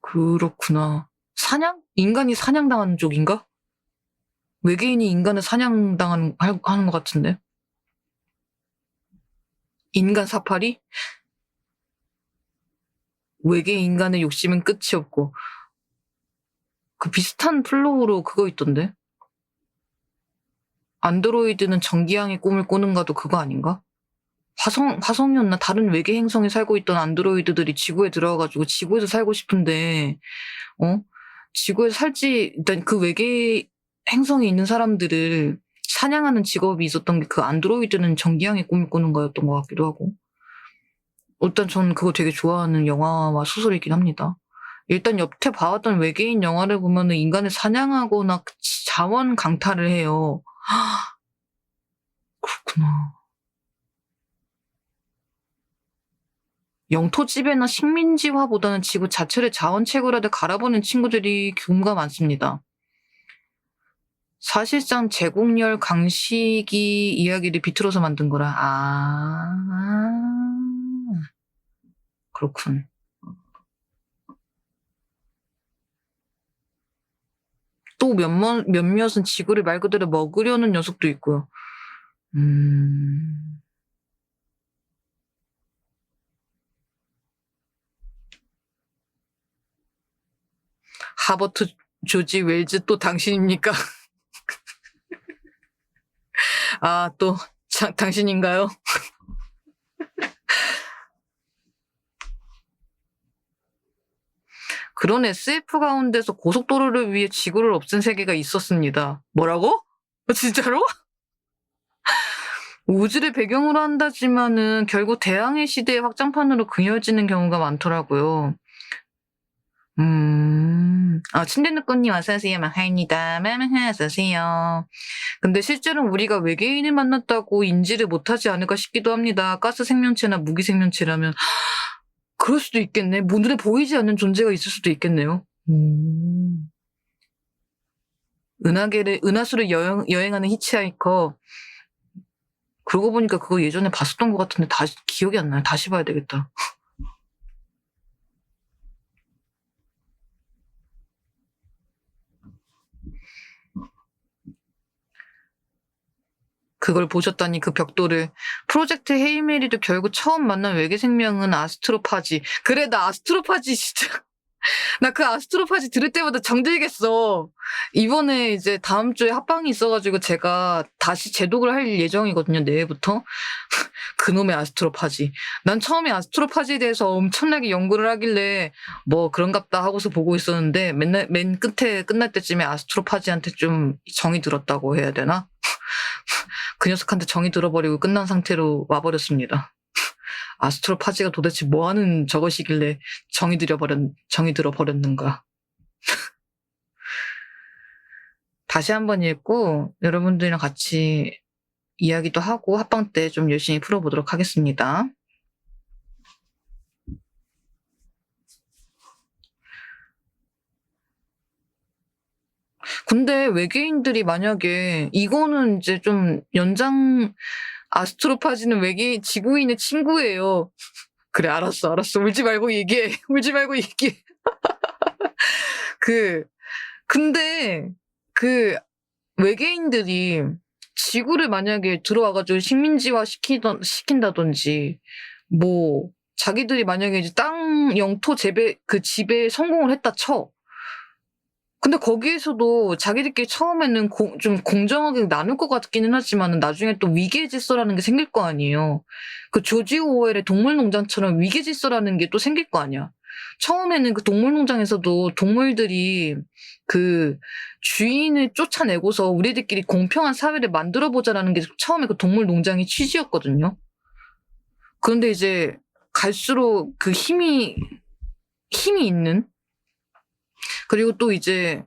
그렇구나. 사냥? 인간이 사냥당하는 쪽인가? 외계인이 인간을 사냥당하는 하는 것 같은데. 인간 사파리? 외계 인간의 욕심은 끝이 없고. 그 비슷한 플로우로 그거 있던데. 안드로이드는 전기향의 꿈을 꾸는가도 그거 아닌가? 화성이었나? 다른 외계 행성에 살고 있던 안드로이드들이 지구에 들어와가지고 지구에서 살고 싶은데, 지구에서 살지, 일단 그 외계 행성에 있는 사람들을 사냥하는 직업이 있었던 게 그 안드로이드는 전기향의 꿈을 꾸는 거였던 것 같기도 하고. 일단 전 그거 되게 좋아하는 영화와 소설이긴 합니다. 일단 여태 봐왔던 외계인 영화를 보면은 인간을 사냥하거나 자원 강탈을 해요. 그렇구나. 영토 지배나 식민지화보다는 지구 자체를 자원 채굴하듯 갈아버리는 친구들이 규모가 많습니다. 사실상 제국열 강식이 이야기를 비틀어서 만든 거라. 그렇군. 또 또 몇몇은 지구를 말 그대로 먹으려는 녀석도 있고요. 하버트 조지 웰즈 또 당신입니까? 아, 또 당신인가요? 그런 SF 가운데서 고속도로를 위해 지구를 없앤 세계가 있었습니다. 뭐라고? 진짜로? 우주를 배경으로 한다지만은 결국 대항해 시대의 확장판으로 그려지는 경우가 많더라고요. 침대누꾸님 어서오세요. 마하입니다. 어서오세요. 근데 실제로는 우리가 외계인을 만났다고 인지를 못하지 않을까 싶기도 합니다. 가스 생명체나 무기 생명체라면 그럴 수도 있겠네. 눈에 보이지 않는 존재가 있을 수도 있겠네요. 은하수를 여행하는 히치하이커. 그러고 보니까 그거 예전에 봤었던 것 같은데 다시 기억이 안 나요. 다시 봐야 되겠다. 그걸 보셨다니 그 벽돌을. 프로젝트 헤이메리도 결국 처음 만난 외계 생명은 아스트로파지. 그래, 나 아스트로파지 진짜. 나 그 아스트로파지 들을 때마다 정들겠어. 이번에 이제 다음 주에 합방이 있어가지고 제가 다시 재독을 할 예정이거든요. 내일부터. 그놈의 아스트로파지. 난 처음에 아스트로파지에 대해서 엄청나게 연구를 하길래 뭐 그런갑다 하고서 보고 있었는데 맨 끝에 끝날 때쯤에 아스트로파지한테 좀 정이 들었다고 해야 되나? 그 녀석한테 정이 들어버리고 끝난 상태로 와버렸습니다. 아스트로파지가 도대체 뭐하는 저것이길래 정이 들어버렸는가. 다시 한번 읽고 여러분들이랑 같이 이야기도 하고 합방 때 좀 열심히 풀어보도록 하겠습니다. 근데 외계인들이 만약에 이거는 이제 좀 연장 아스트로파지는 외계인 지구인의 친구예요. 그래 알았어 울지 말고 얘기해. 근데 그 외계인들이 지구를 만약에 들어와가지고 식민지화 시킨다든지 뭐 자기들이 만약에 이제 땅 영토 지배에 성공을 했다 쳐. 근데 거기에서도 자기들끼리 처음에는 좀 공정하게 나눌 것 같기는 하지만 나중에 또 위계 질서라는 게 생길 거 아니에요. 그 조지 오웰의 동물농장처럼 위계 질서라는 게 또 생길 거 아니야. 처음에는 그 동물농장에서도 동물들이 그 주인을 쫓아내고서 우리들끼리 공평한 사회를 만들어보자라는 게 처음에 그 동물농장의 취지였거든요. 그런데 이제 갈수록 그 힘이 있는, 그리고 또 이제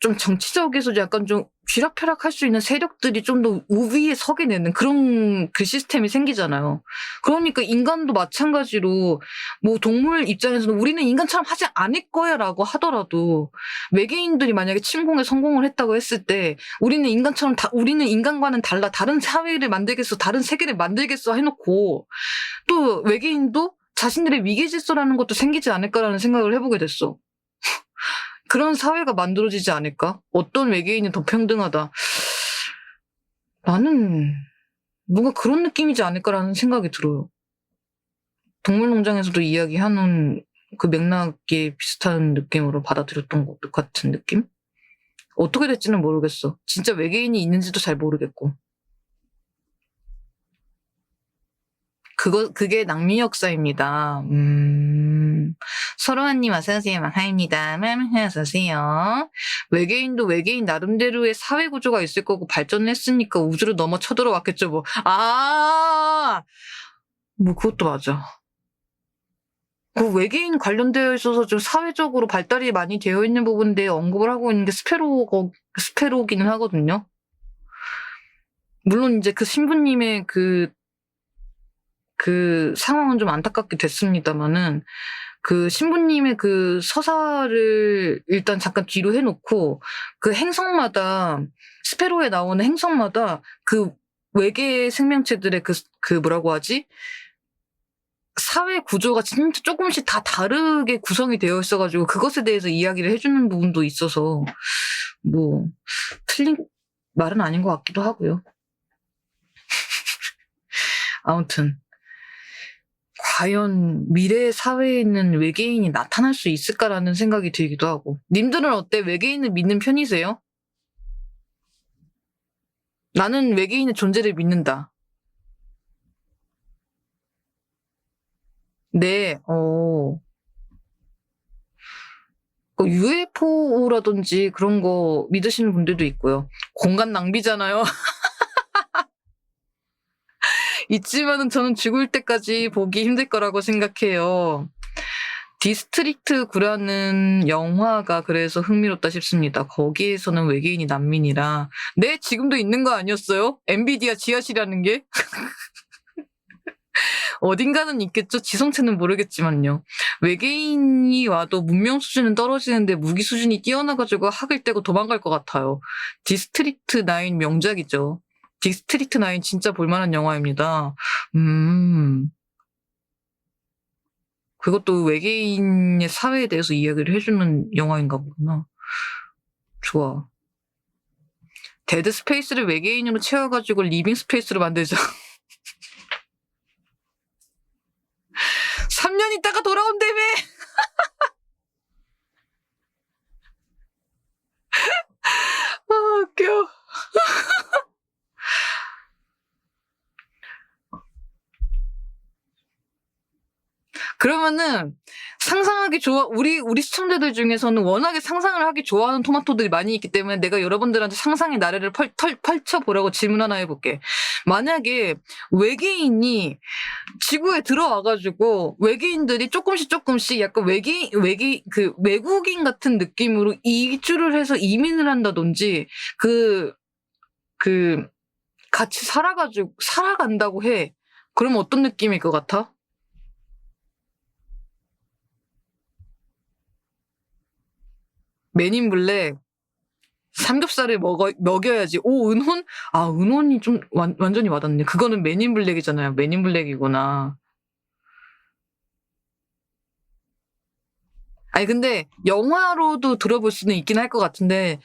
좀 정치적에서 약간 좀 쥐락펴락할 수 있는 세력들이 좀 더 우위에 서게 되는 그런 그 시스템이 생기잖아요. 그러니까 인간도 마찬가지로 뭐 동물 입장에서는 우리는 인간처럼 하지 않을 거야라고 하더라도 외계인들이 만약에 침공에 성공을 했다고 했을 때 우리는 인간과는 달라 다른 사회를 만들겠어, 다른 세계를 만들겠어 해놓고 또 외계인도 자신들의 위계질서라는 것도 생기지 않을까라는 생각을 해보게 됐어. 그런 사회가 만들어지지 않을까? 어떤 외계인은 더 평등하다. 나는 뭔가 그런 느낌이지 않을까라는 생각이 들어요. 동물농장에서도 이야기하는 그 맥락이 비슷한 느낌으로 받아들였던 것 같은 느낌? 어떻게 될지는 모르겠어. 진짜 외계인이 있는지도 잘 모르겠고. 그게 낭미 역사입니다. 서로한님 어서오세요. 마하입니다. 어서오세요. 외계인도 외계인 나름대로의 사회 구조가 있을 거고 발전했으니까 우주로 넘어 쳐들어왔겠죠, 뭐. 뭐 그것도 맞아. 그 외계인 관련되어 있어서 좀 사회적으로 발달이 많이 되어 있는 부분에 언급을 하고 있는 게 스페로기는 하거든요. 물론 이제 그 신부님의 그 상황은 좀 안타깝게 됐습니다만은 그 신부님의 그 서사를 일단 잠깐 뒤로 해놓고 그 행성마다 스페로에 나오는 행성마다 그 외계 생명체들의 그 뭐라고 하지? 사회 구조가 진짜 조금씩 다 다르게 구성이 되어 있어가지고 그것에 대해서 이야기를 해주는 부분도 있어서 뭐 틀린 말은 아닌 것 같기도 하고요. 아무튼 과연 미래의 사회에 있는 외계인이 나타날 수 있을까라는 생각이 들기도 하고. 님들은 어때? 외계인을 믿는 편이세요? 나는 외계인의 존재를 믿는다. 네, UFO라든지 그런 거 믿으시는 분들도 있고요. 공간 낭비잖아요. 있지만은 저는 죽을 때까지 보기 힘들 거라고 생각해요. 디스트릭트 9라는 영화가 그래서 흥미롭다 싶습니다. 거기에서는 외계인이 난민이라. 네, 지금도 있는 거 아니었어요? 엔비디아 지하실이라는 게? 어딘가는 있겠죠? 지성체는 모르겠지만요. 외계인이 와도 문명 수준은 떨어지는데 무기 수준이 뛰어나가지고 학을 떼고 도망갈 것 같아요. 디스트릭트 9 명작이죠. 디스트릭트 9 진짜 볼만한 영화입니다. 그것도 외계인의 사회에 대해서 이야기를 해주는 영화인가 보구나. 좋아. 데드 스페이스를 외계인으로 채워가지고 리빙 스페이스로 만들자. 3년 있다가 돌아온다며! 아, 웃겨. 그러면은 상상하기 우리 시청자들 중에서는 워낙에 상상을 하기 좋아하는 토마토들이 많이 있기 때문에 내가 여러분들한테 상상의 나래를 펼쳐보라고 질문 하나 해볼게. 만약에 외계인이 지구에 들어와가지고 외계인들이 조금씩 약간 외국인 같은 느낌으로 이주를 해서 이민을 한다든지 같이 살아간다고 해. 그러면 어떤 느낌일 것 같아? 맨인 블랙 삼겹살을 먹여야지. 오, 은혼? 아, 은혼이 좀 완전히 와닿네. 그거는 맨인 블랙이잖아요. 맨인 블랙이구나. 아니, 근데 영화로도 들어볼 수는 있긴 할 것 같은데,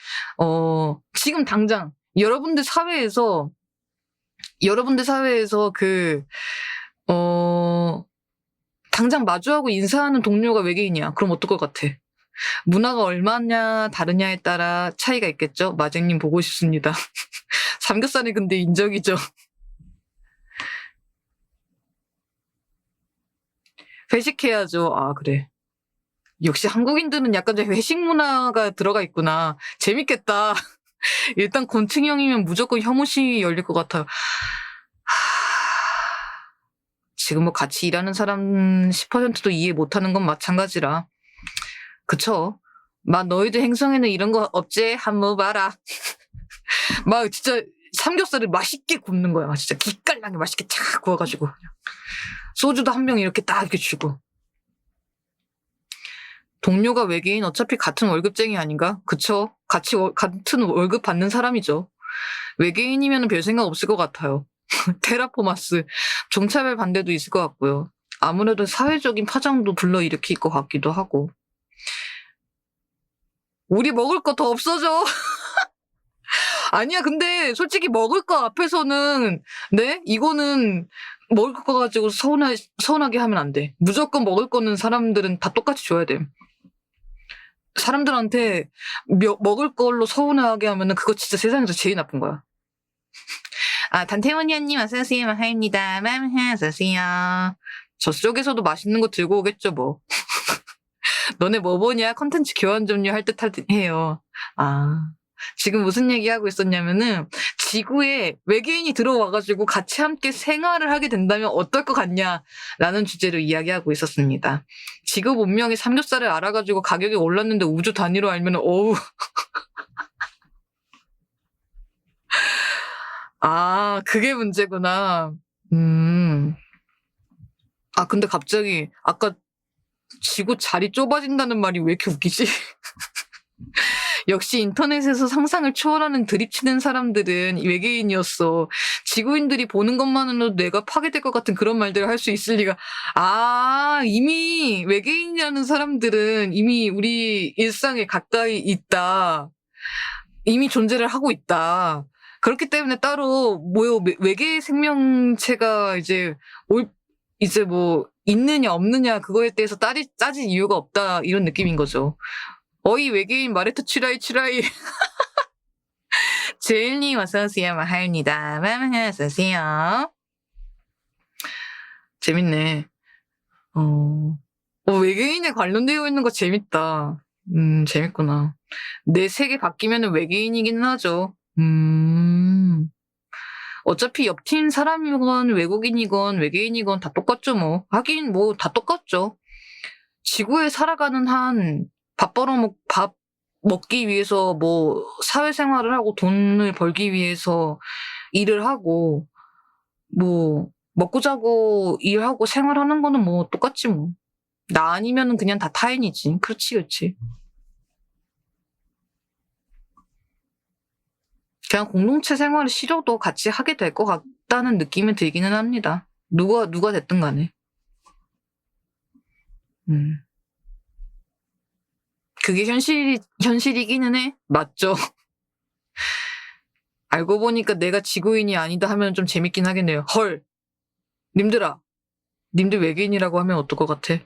지금 당장 여러분들 사회에서 당장 마주하고 인사하는 동료가 외계인이야. 그럼 어떨 것 같아? 문화가 얼마냐 다르냐에 따라 차이가 있겠죠? 마쟁님 보고 싶습니다. 삼겹살이 근데 인정이죠. 회식해야죠. 아, 그래. 역시 한국인들은 약간 좀 회식 문화가 들어가 있구나. 재밌겠다. 일단 곤충형이면 무조건 혐오심이 열릴 것 같아요. 지금 뭐 같이 일하는 사람 10%도 이해 못하는 건 마찬가지라. 그쵸? 막 너희들 행성에는 이런 거 없지? 한번 봐라. 막 진짜 삼겹살을 맛있게 굽는 거야. 진짜 기깔나게 맛있게 쫙 구워가지고. 소주도 한 병 이렇게 딱 이렇게 주고. 동료가 외계인 어차피 같은 월급쟁이 아닌가? 그쵸? 같은 월급 받는 사람이죠. 외계인이면 별 생각 없을 것 같아요. 테라포마스. 종차별 반대도 있을 것 같고요. 아무래도 사회적인 파장도 불러일으킬 것 같기도 하고. 우리 먹을 거 더 없어져. 아니야, 근데 솔직히 먹을 거 앞에서는, 네? 이거는 먹을 거 가지고 서운하게 하면 안 돼. 무조건 먹을 거는 사람들은 다 똑같이 줘야 돼. 사람들한테 먹을 걸로 서운하게 하면은 그거 진짜 세상에서 제일 나쁜 거야. 아, 단태원이님 어서오세요. 마하입니다. 어서오세요. 저쪽에서도 맛있는 거 들고 오겠죠, 뭐. 너네 뭐 보냐? 컨텐츠 교환 좀요 할 듯 해요. 아, 지금 무슨 얘기하고 있었냐면은 지구에 외계인이 들어와가지고 같이 함께 생활을 하게 된다면 어떨 것 같냐라는 주제로 이야기하고 있었습니다. 지구 문명이 삼겹살을 알아가지고 가격이 올랐는데 우주 단위로 알면 어우. 아, 그게 문제구나. 아, 근데 갑자기 아까 지구 자리 좁아진다는 말이 왜 이렇게 웃기지? 역시 인터넷에서 상상을 초월하는 드립치는 사람들은 외계인이었어. 지구인들이 보는 것만으로도 뇌가 파괴될 것 같은 그런 말들을 할 수 있을 리가. 이미 외계인이라는 사람들은 이미 우리 일상에 가까이 있다. 이미 존재를 하고 있다. 그렇기 때문에 따로 외계 생명체가 이제 뭐 있느냐 없느냐 그거에 대해서 따질 이유가 없다 이런 느낌인 거죠. 어이 외계인 마레트 추라이 추라이. 제일님 어서오세요. 마하입니다. 어서오세요. 재밌네. 외계인에 관련되어 있는 거 재밌다. 재밌구나. 내 세계 바뀌면 외계인이긴 하죠. 어차피 옆팀 사람이건 외국인이건 외계인이건 다 똑같죠 뭐. 하긴 뭐 다 똑같죠. 지구에 살아가는 한 밥 먹기 위해서 뭐 사회생활을 하고 돈을 벌기 위해서 일을 하고 뭐 먹고 자고 일하고 생활하는 거는 뭐 똑같지 뭐. 나 아니면은 그냥 다 타인이지. 그렇지. 그냥 공동체 생활을 싫어도 같이 하게 될 것 같다는 느낌이 들기는 합니다. 누가 됐든 간에. 그게 현실이기는 해. 맞죠? 알고 보니까 내가 지구인이 아니다 하면 좀 재밌긴 하겠네요. 헐. 님들 외계인이라고 하면 어떨 것 같아?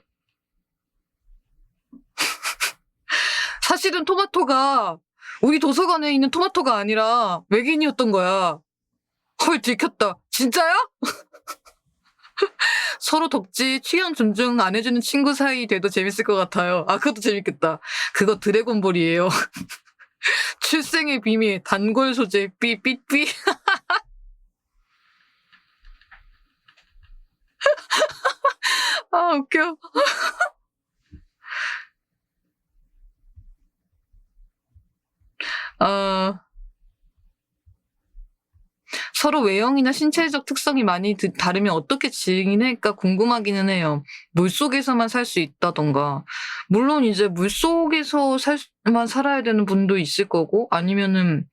사실은 토마토가 우리 도서관에 있는 토마토가 아니라 외계인이었던 거야. 헐, 들켰다. 진짜야? 서로 덕지 취향 존중 안 해주는 친구 사이 돼도 재밌을 것 같아요. 그것도 재밌겠다. 그거 드래곤볼이에요. 출생의 비밀, 단골 소재, 삐삐삐. 웃겨. 서로 외형이나 신체적 특성이 많이 다르면 어떻게 지낼까 궁금하기는 해요. 물속에서만 살 수 있다던가. 물론 이제 물속에서만 살아야 되는 분도 있을 거고 아니면은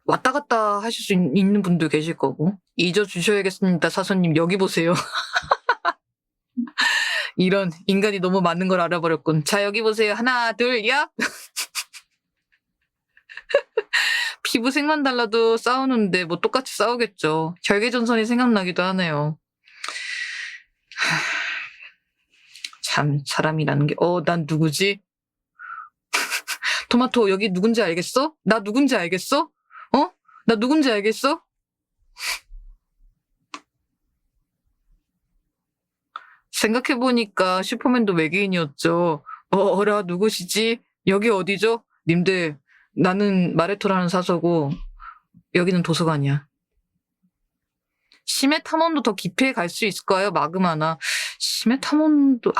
왔다 갔다 하실 수 있는 분도 계실 거고. 잊어주셔야겠습니다. 사소님 여기 보세요. 이런 인간이 너무 많은 걸 알아버렸군. 자 여기 보세요. 하나 둘 야. 피부색만 달라도 싸우는데 뭐 똑같이 싸우겠죠. 결계전선이 생각나기도 하네요. 참 사람이라는 게 난 누구지? 토마토 여기 누군지 알겠어? 나 누군지 알겠어? 나 누군지 알겠어? 생각해보니까 슈퍼맨도 외계인이었죠. 어라 누구시지? 여기 어디죠? 님들 나는 마레토라는 사서고 여기는 도서관이야. 심해 탐험도 더 깊이 갈 수 있을까요? 마그마나. 심해 탐험도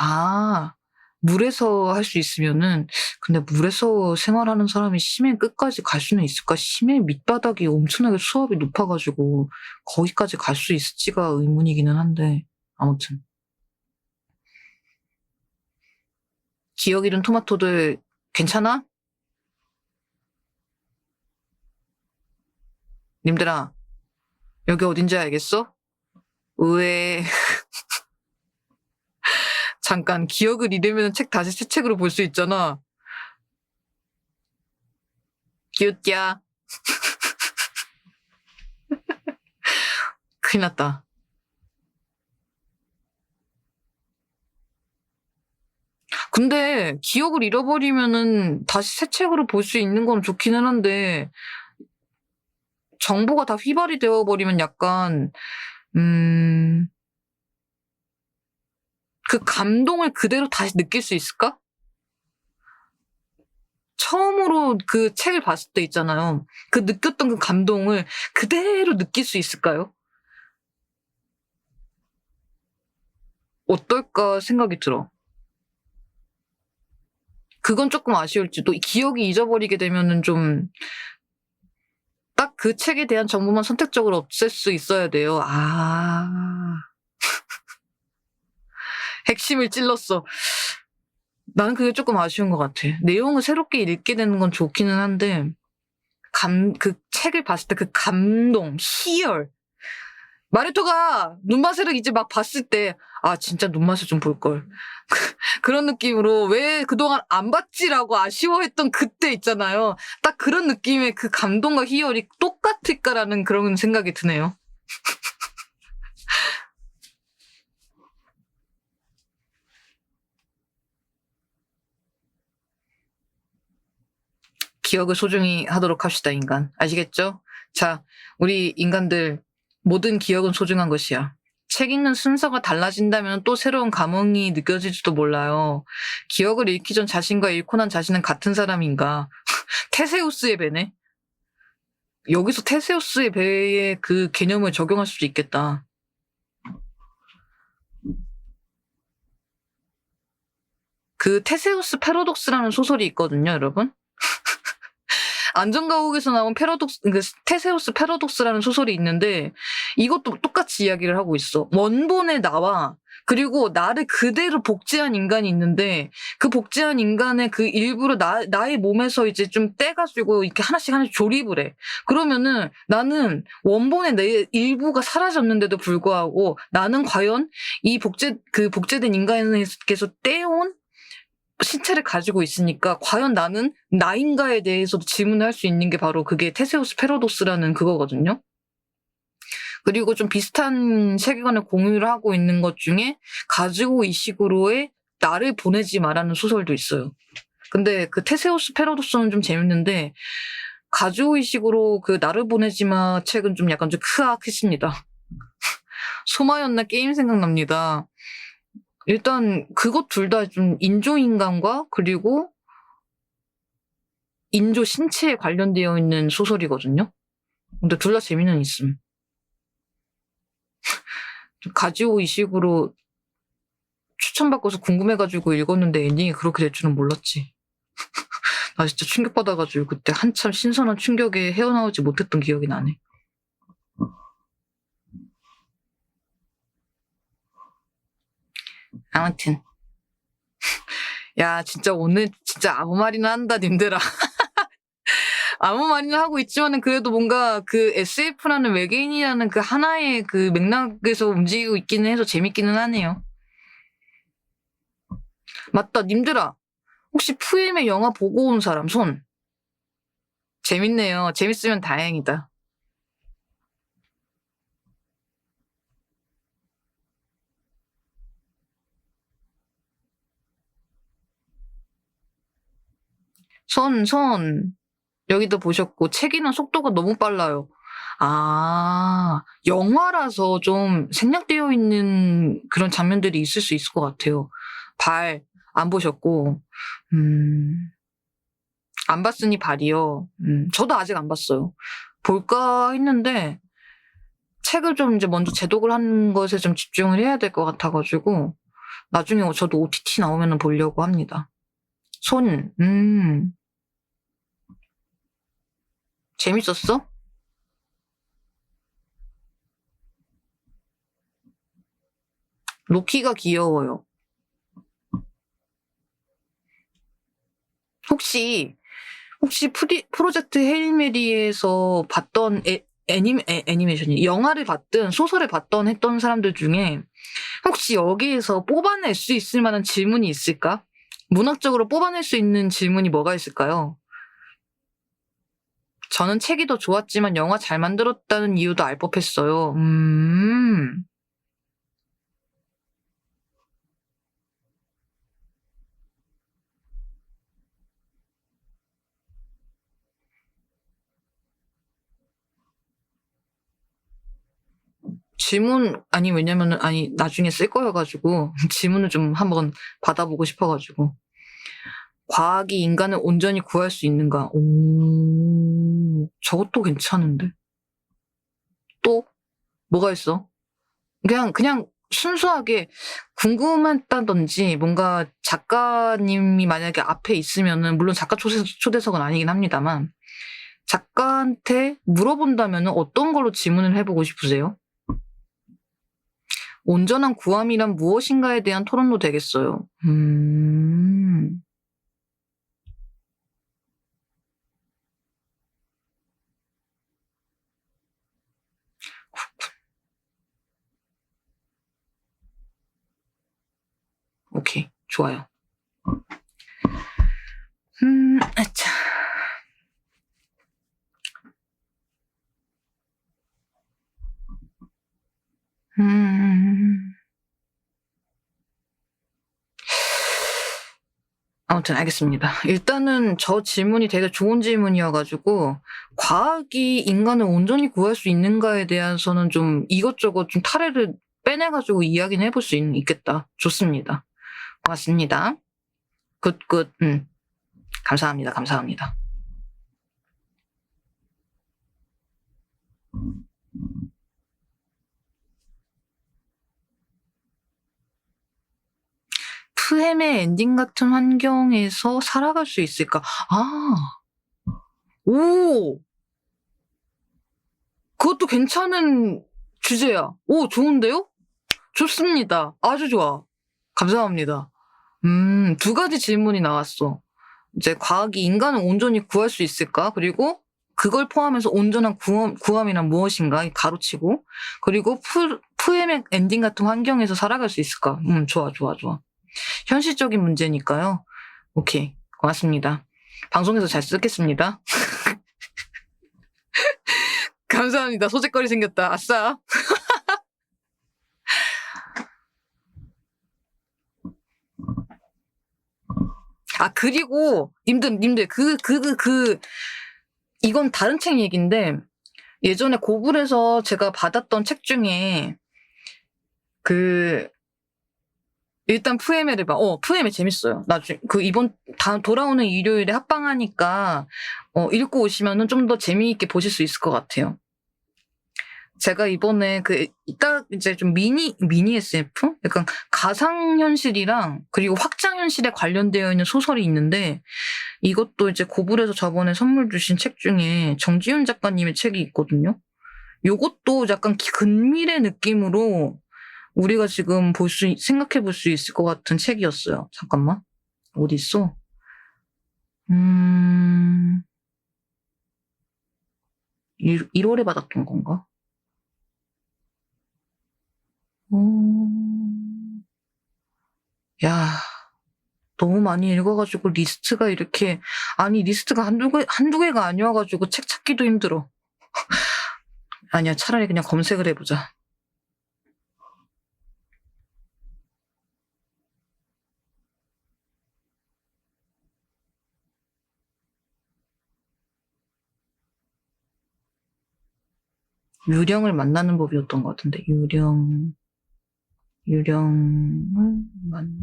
물에서 할 수 있으면은 근데 물에서 생활하는 사람이 심해 끝까지 갈 수는 있을까? 심해 밑바닥이 엄청나게 수압이 높아가지고 거기까지 갈 수 있을지가 의문이기는 한데 아무튼 기억 잃은 토마토들 괜찮아? 님들아 여기 어딘지 알겠어? 왜 잠깐 기억을 잃으면 책 다시 새 책으로 볼 수 있잖아. 귀엽냐? 큰일 났다. 근데 기억을 잃어버리면은 다시 새 책으로 볼 수 있는 건 좋기는 한데 정보가 다 휘발이 되어버리면 약간 그 감동을 그대로 다시 느낄 수 있을까? 처음으로 그 책을 봤을 때 있잖아요. 그 느꼈던 그 감동을 그대로 느낄 수 있을까요? 어떨까 생각이 들어. 그건 조금 아쉬울지도. 기억이 잊어버리게 되면은 좀 딱 그 책에 대한 정보만 선택적으로 없앨 수 있어야 돼요. 핵심을 찔렀어. 나는 그게 조금 아쉬운 것 같아. 내용을 새롭게 읽게 되는 건 좋기는 한데, 그 책을 봤을 때 그 감동, 희열. 마르토가 눈맛을 이제 막 봤을 때, 아, 진짜 눈맛을 좀 볼걸. 그런 느낌으로 왜 그동안 안 봤지라고 아쉬워했던 그때 있잖아요. 딱 그런 느낌의 그 감동과 희열이 똑같을까라는 그런 생각이 드네요. 기억을 소중히 하도록 합시다, 인간. 아시겠죠? 자, 우리 인간들 모든 기억은 소중한 것이야. 책 읽는 순서가 달라진다면 또 새로운 감흥이 느껴질지도 몰라요. 기억을 잃기 전 자신과 잃고 난 자신은 같은 사람인가? 테세우스의 배네? 여기서 테세우스의 배의 그 개념을 적용할 수도 있겠다. 그 테세우스 패러독스라는 소설이 있거든요, 여러분. 안전가옥에서 나온 테세우스 패러독스라는 소설이 있는데 이것도 똑같이 이야기를 하고 있어. 원본의 나와 그리고 나를 그대로 복제한 인간이 있는데 그 복제한 인간의 그 일부를 나의 몸에서 이제 좀 떼가지고 이렇게 하나씩 조립을 해. 그러면은 나는 원본의 내 일부가 사라졌는데도 불구하고 나는 과연 이 복제된 인간에게서 떼온 신체를 가지고 있으니까 과연 나는 나인가에 대해서도 질문을 할 수 있는 게 바로 그게 테세우스 패러독스라는 그거거든요. 그리고 좀 비슷한 세계관을 공유를 하고 있는 것 중에 가지고 이 식으로의 나를 보내지 마라는 소설도 있어요. 근데 그 테세우스 패러독스는 좀 재밌는데 가지고 이 식으로 그 나를 보내지 마 책은 좀 약간 좀 크악했습니다. 소마였나 게임 생각납니다. 일단 그것 둘 다 좀 인조인간과 그리고 인조 신체에 관련되어 있는 소설이거든요. 근데 둘 다 재미는 있음. 가지고 이 식으로 추천받고서 궁금해가지고 읽었는데 엔딩이 그렇게 될 줄은 몰랐지. 나 진짜 충격받아가지고 그때 한참 신선한 충격에 헤어나오지 못했던 기억이 나네. 아무튼 야 진짜 오늘 진짜 아무 말이나 한다 님들아. 아무 말이나 하고 있지만은 그래도 뭔가 그 SF라는 외계인이라는 그 하나의 그 맥락에서 움직이고 있기는 해서 재밌기는 하네요. 맞다 님들아, 혹시 푸엠의 영화 보고 온 사람 손? 재밌네요. 재밌으면 다행이다. 손. 여기도 보셨고, 책 읽는 속도가 너무 빨라요. 아, 영화라서 좀 생략되어 있는 그런 장면들이 있을 수 있을 것 같아요. 안 보셨고, 안 봤으니 발이요. 저도 아직 안 봤어요. 볼까 했는데, 책을 좀 이제 먼저 제독을 하는 것에 좀 집중을 해야 될 것 같아가지고, 나중에 저도 OTT 나오면 보려고 합니다. 재밌었어? 로키가 귀여워요. 혹시 프로젝트 헤일메리에서 봤던 애니메이션이 영화를 봤든 소설을 봤던 했던 사람들 중에 혹시 여기에서 뽑아낼 수 있을 만한 질문이 있을까? 문학적으로 뽑아낼 수 있는 질문이 뭐가 있을까요? 저는 책이 더 좋았지만 영화 잘 만들었다는 이유도 알 법했어요. 왜냐면은, 나중에 쓸 거여가지고, 질문을 좀 한번 받아보고 싶어가지고. 과학이 인간을 온전히 구할 수 있는가? 저것도 괜찮은데. 또? 뭐가 있어? 그냥 순수하게 궁금했다든지, 뭔가 작가님이 만약에 앞에 있으면은, 물론 작가 초대석은 아니긴 합니다만, 작가한테 물어본다면은 어떤 걸로 질문을 해보고 싶으세요? 온전한 구함이란 무엇인가에 대한 토론도 되겠어요. 오케이, 좋아요. 아차. 아무튼 알겠습니다. 일단은 저 질문이 되게 좋은 질문이어가지고 과학이 인간을 온전히 구할 수 있는가에 대해서는 좀 이것저것 좀 타래를 빼내가지고 이야기는 해볼 수 있겠다. 좋습니다. 고맙습니다. 굿굿. 감사합니다. 감사합니다. 프엠의 엔딩 같은 환경에서 살아갈 수 있을까? 오! 그것도 괜찮은 주제야. 오, 좋은데요? 좋습니다. 아주 좋아. 감사합니다. 두 가지 질문이 나왔어. 이제 과학이 인간을 온전히 구할 수 있을까? 그리고 그걸 포함해서 온전한 구함이란 무엇인가? 가로치고. 그리고 프엠의 엔딩 같은 환경에서 살아갈 수 있을까? 좋아. 현실적인 문제니까요. 오케이. 고맙습니다. 방송에서 잘 쓰겠습니다. 감사합니다. 소재거리 생겼다. 아싸. 그리고 님들 이건 다른 책 얘기인데 예전에 고글에서 제가 받았던 책 중에 일단 푸에메를 봐. 푸에메 재밌어요. 나중에 이번 돌아오는 일요일에 합방하니까 읽고 오시면은 좀 더 재미있게 보실 수 있을 것 같아요. 제가 이번에 딱 이제 좀 미니 SF? 약간 가상현실이랑 그리고 확장현실에 관련되어 있는 소설이 있는데 이것도 이제 고글에서 저번에 선물 주신 책 중에 정지훈 작가님의 책이 있거든요. 요것도 약간 근미래 느낌으로 우리가 지금 생각해 볼 수 있을 것 같은 책이었어요. 잠깐만. 어디 있어? 1월에 받았던 건가? 야, 너무 많이 읽어가지고 리스트가 리스트가 한두 개가 아니어가지고 책 찾기도 힘들어. 아니야, 차라리 그냥 검색을 해보자. 유령을 만나는 법이었던 것 같은데, 유령을 만나는.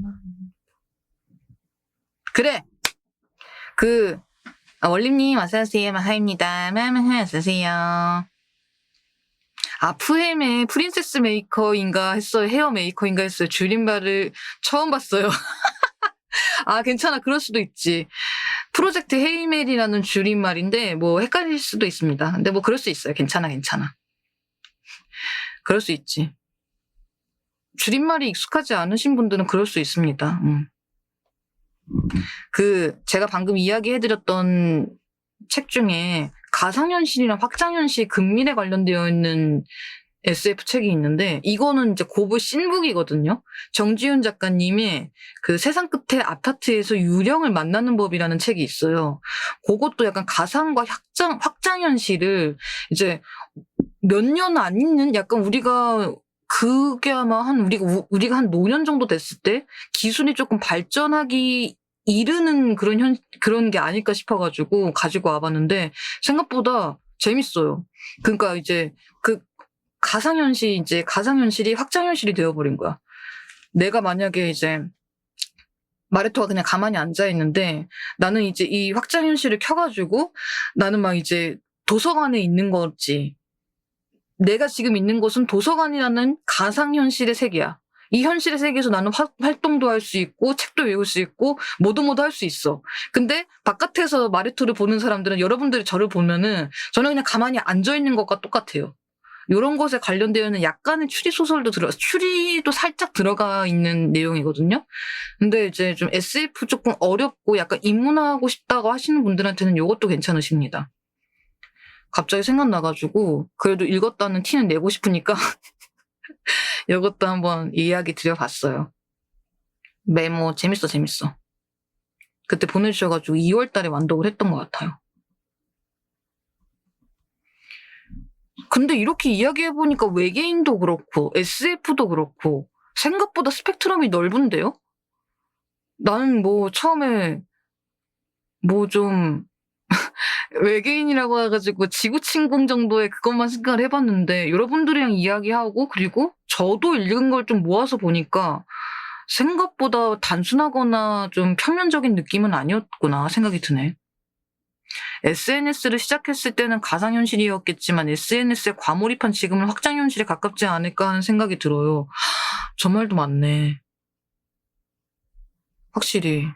그래! 원림님, 어서오세요. 하입니다. 어서오세요. 푸엠의 프린세스 메이커인가 했어요. 헤어 메이커인가 했어요. 줄임말을 처음 봤어요. 괜찮아. 그럴 수도 있지. 프로젝트 헤이멜이라는 줄임말인데, 헷갈릴 수도 있습니다. 근데 그럴 수 있어요. 괜찮아. 그럴 수 있지. 줄임말이 익숙하지 않으신 분들은 그럴 수 있습니다. 제가 방금 이야기해드렸던 책 중에 가상현실이랑 확장현실 근밀에 관련되어 있는 SF 책이 있는데 이거는 이제 고브 신북이거든요. 정지훈 작가님의 세상 끝의 아파트에서 유령을 만나는 법이라는 책이 있어요. 그것도 약간 가상과 확장현실을 이제 몇 년 안 있는 약간 그게 아마 우리가 한 5년 정도 됐을 때 기술이 조금 발전하기 이르는 그런 게 아닐까 싶어가지고 가지고 와봤는데 생각보다 재밌어요. 그러니까 이제 가상현실이 확장현실이 되어버린 거야. 내가 만약에 이제 마레토가 그냥 가만히 앉아있는데 나는 이제 이 확장현실을 켜가지고 나는 막 이제 도서관에 있는 거지. 내가 지금 있는 곳은 도서관이라는 가상현실의 세계야. 이 현실의 세계에서 나는 활동도 할 수 있고 책도 읽을 수 있고 뭐도 할 수 있어. 근데 바깥에서 마레토를 보는 사람들은 여러분들이 저를 보면은 저는 그냥 가만히 앉아있는 것과 똑같아요. 요런 것에 관련되어 있는 약간의 추리도 살짝 들어가 있는 내용이거든요. 근데 이제 좀 SF 조금 어렵고 약간 입문하고 싶다고 하시는 분들한테는 요것도 괜찮으십니다. 갑자기 생각나가지고 그래도 읽었다는 티는 내고 싶으니까 이것도 한번 이야기 드려봤어요. 메모 재밌어. 그때 보내주셔가지고 2월 달에 완독을 했던 것 같아요. 근데 이렇게 이야기해보니까 외계인도 그렇고 SF도 그렇고 생각보다 스펙트럼이 넓은데요? 나는 뭐 처음에 뭐 좀 외계인이라고 해가지고 지구 침공 정도의 그것만 생각을 해봤는데 여러분들이랑 이야기하고 그리고 저도 읽은 걸 좀 모아서 보니까 생각보다 단순하거나 좀 평면적인 느낌은 아니었구나 생각이 드네. SNS를 시작했을 때는 가상현실이었겠지만 SNS에 과몰입한 지금은 확장현실에 가깝지 않을까 하는 생각이 들어요. 저 말도 맞네. 확실히.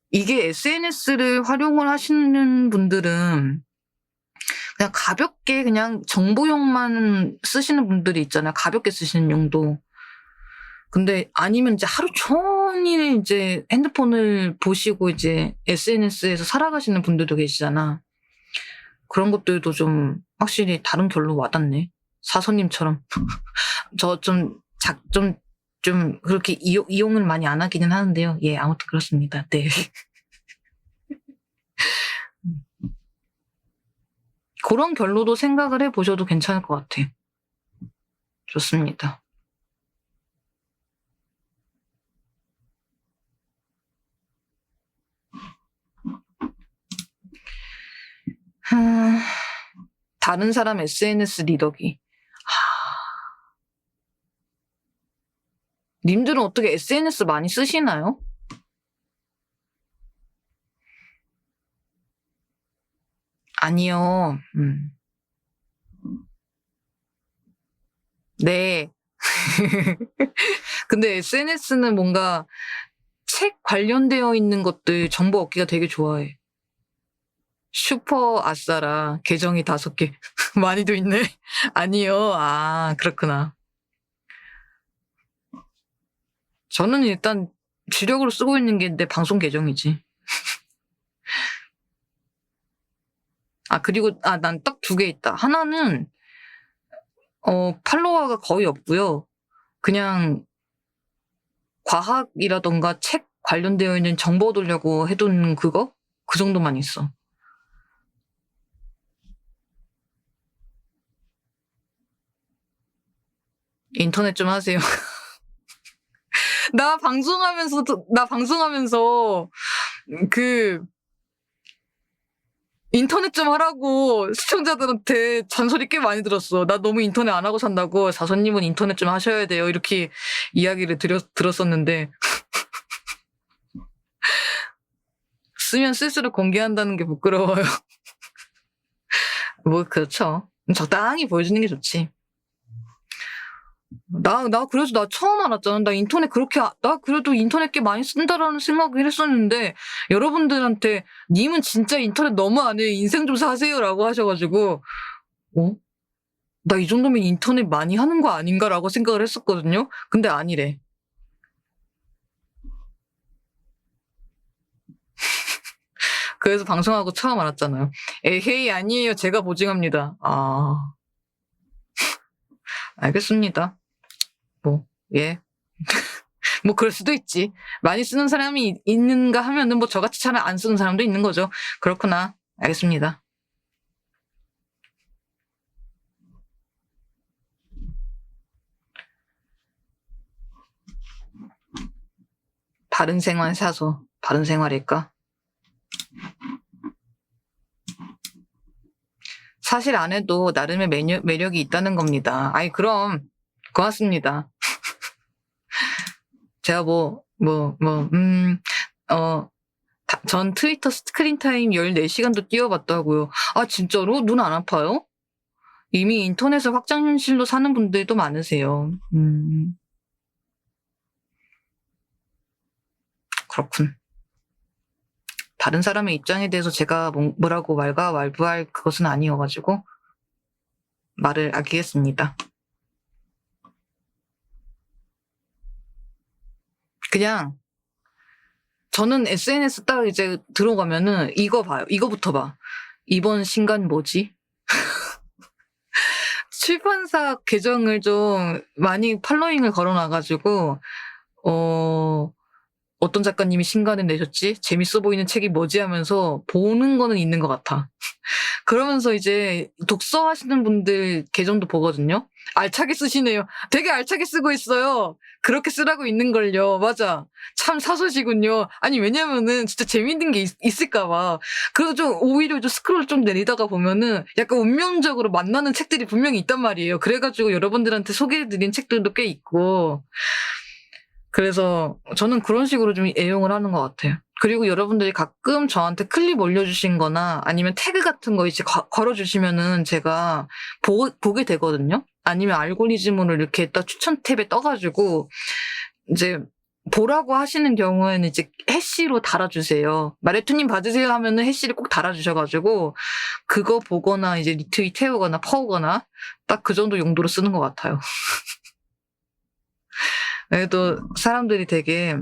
이게 SNS를 활용을 하시는 분들은 그냥 가볍게 그냥 정보용만 쓰시는 분들이 있잖아요. 가볍게 쓰시는 용도. 근데 아니면 이제 하루 종일 이제 핸드폰을 보시고 이제 SNS에서 살아가시는 분들도 계시잖아. 그런 것들도 좀 확실히 다른 결로 와닿네. 사소님처럼. 저 좀 그렇게 이용을 많이 안 하기는 하는데요. 예, 아무튼 그렇습니다. 네. 그런 결로도 생각을 해보셔도 괜찮을 것 같아. 좋습니다. 다른 사람 SNS 리더기. 님들은 어떻게 SNS 많이 쓰시나요? 아니요. 네. 근데 SNS는 뭔가 책 관련되어 있는 것들 정보 얻기가 되게 좋아해. 슈퍼 아싸라 계정이 5개. 많이도 있네. 아니요. 아, 그렇구나. 저는 일단 주력으로 쓰고 있는 게 내 방송 계정이지. 그리고 난 딱 2개 있다. 하나는 팔로워가 거의 없고요. 그냥 과학이라던가 책 관련되어 있는 정보 얻으려고 해둔 그거? 그 정도만 있어. 인터넷 좀 하세요. 나 방송하면서 그 인터넷 좀 하라고 시청자들한테 잔소리 꽤 많이 들었어. 나 너무 인터넷 안 하고 산다고. 사선님은 인터넷 좀 하셔야 돼요. 이렇게 이야기를 들었었는데 쓰면 쓸수록 공개한다는 게 부끄러워요. 뭐 그렇죠. 적당히 보여주는 게 좋지. 그래서 나 처음 알았잖아. 나 그래도 인터넷 꽤 많이 쓴다라는 생각을 했었는데, 여러분들한테, 님은 진짜 인터넷 너무 안 해. 인생 좀 사세요라고 하셔가지고, 나 이 정도면 인터넷 많이 하는 거 아닌가라고 생각을 했었거든요. 근데 아니래. 그래서 방송하고 처음 알았잖아요. 에헤이, 아니에요. 제가 보증합니다. 알겠습니다. 예. 뭐 그럴 수도 있지. 많이 쓰는 사람이 있는가 하면은 뭐 저같이 잘 안 쓰는 사람도 있는 거죠. 그렇구나. 알겠습니다. 바른 생활 사서 바른 생활일까? 사실 안 해도 나름의 매력이 있다는 겁니다. 그럼 고맙습니다. 제가 전 트위터 스크린 타임 14시간도 띄워봤다고요. 진짜로? 눈 안 아파요? 이미 인터넷을 확장현실로 사는 분들도 많으세요. 그렇군. 다른 사람의 입장에 대해서 제가 뭐라고 말과왈부할 그것은 아니어가지고 말을 아끼겠습니다. 그냥 저는 SNS 딱 이제 들어가면은 이거 봐요. 이거부터 봐. 이번 신간 뭐지? 출판사 계정을 좀 많이 팔로잉을 걸어놔가지고 어떤 작가님이 신간을 내셨지? 재밌어 보이는 책이 뭐지? 하면서 보는 거는 있는 것 같아. 그러면서 이제 독서 하시는 분들 계정도 보거든요. 알차게 쓰시네요. 되게 알차게 쓰고 있어요. 그렇게 쓰라고 있는걸요. 맞아. 참 사소시군요. 아니, 왜냐면은 진짜 재밌는 게 있을까봐. 그래서 좀 오히려 좀 스크롤 좀 내리다가 보면은 약간 운명적으로 만나는 책들이 분명히 있단 말이에요. 그래가지고 여러분들한테 소개해드린 책들도 꽤 있고. 그래서 저는 그런 식으로 좀 애용을 하는 것 같아요. 그리고 여러분들이 가끔 저한테 클립 올려주신 거나 아니면 태그 같은 거 이제 걸어주시면은 제가 보게 되거든요. 아니면 알고리즘으로 이렇게 딱 추천 탭에 떠가지고 이제 보라고 하시는 경우에는 이제 해시로 달아주세요. 마레투님 받으세요 하면은 해시를 꼭 달아주셔가지고 그거 보거나 이제 리트윗 해오거나 퍼오거나 딱 그 정도 용도로 쓰는 것 같아요. 그래도 사람들이 되게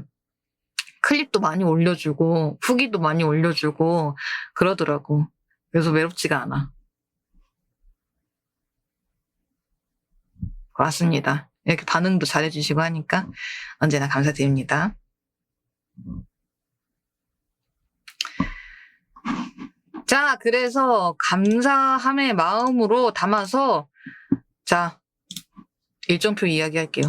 클립도 많이 올려주고 후기도 많이 올려주고 그러더라고. 그래서 외롭지가 않아. 고맙습니다. 이렇게 반응도 잘해주시고 하니까 언제나 감사드립니다. 자, 그래서 감사함의 마음으로 담아서 자, 일정표 이야기할게요.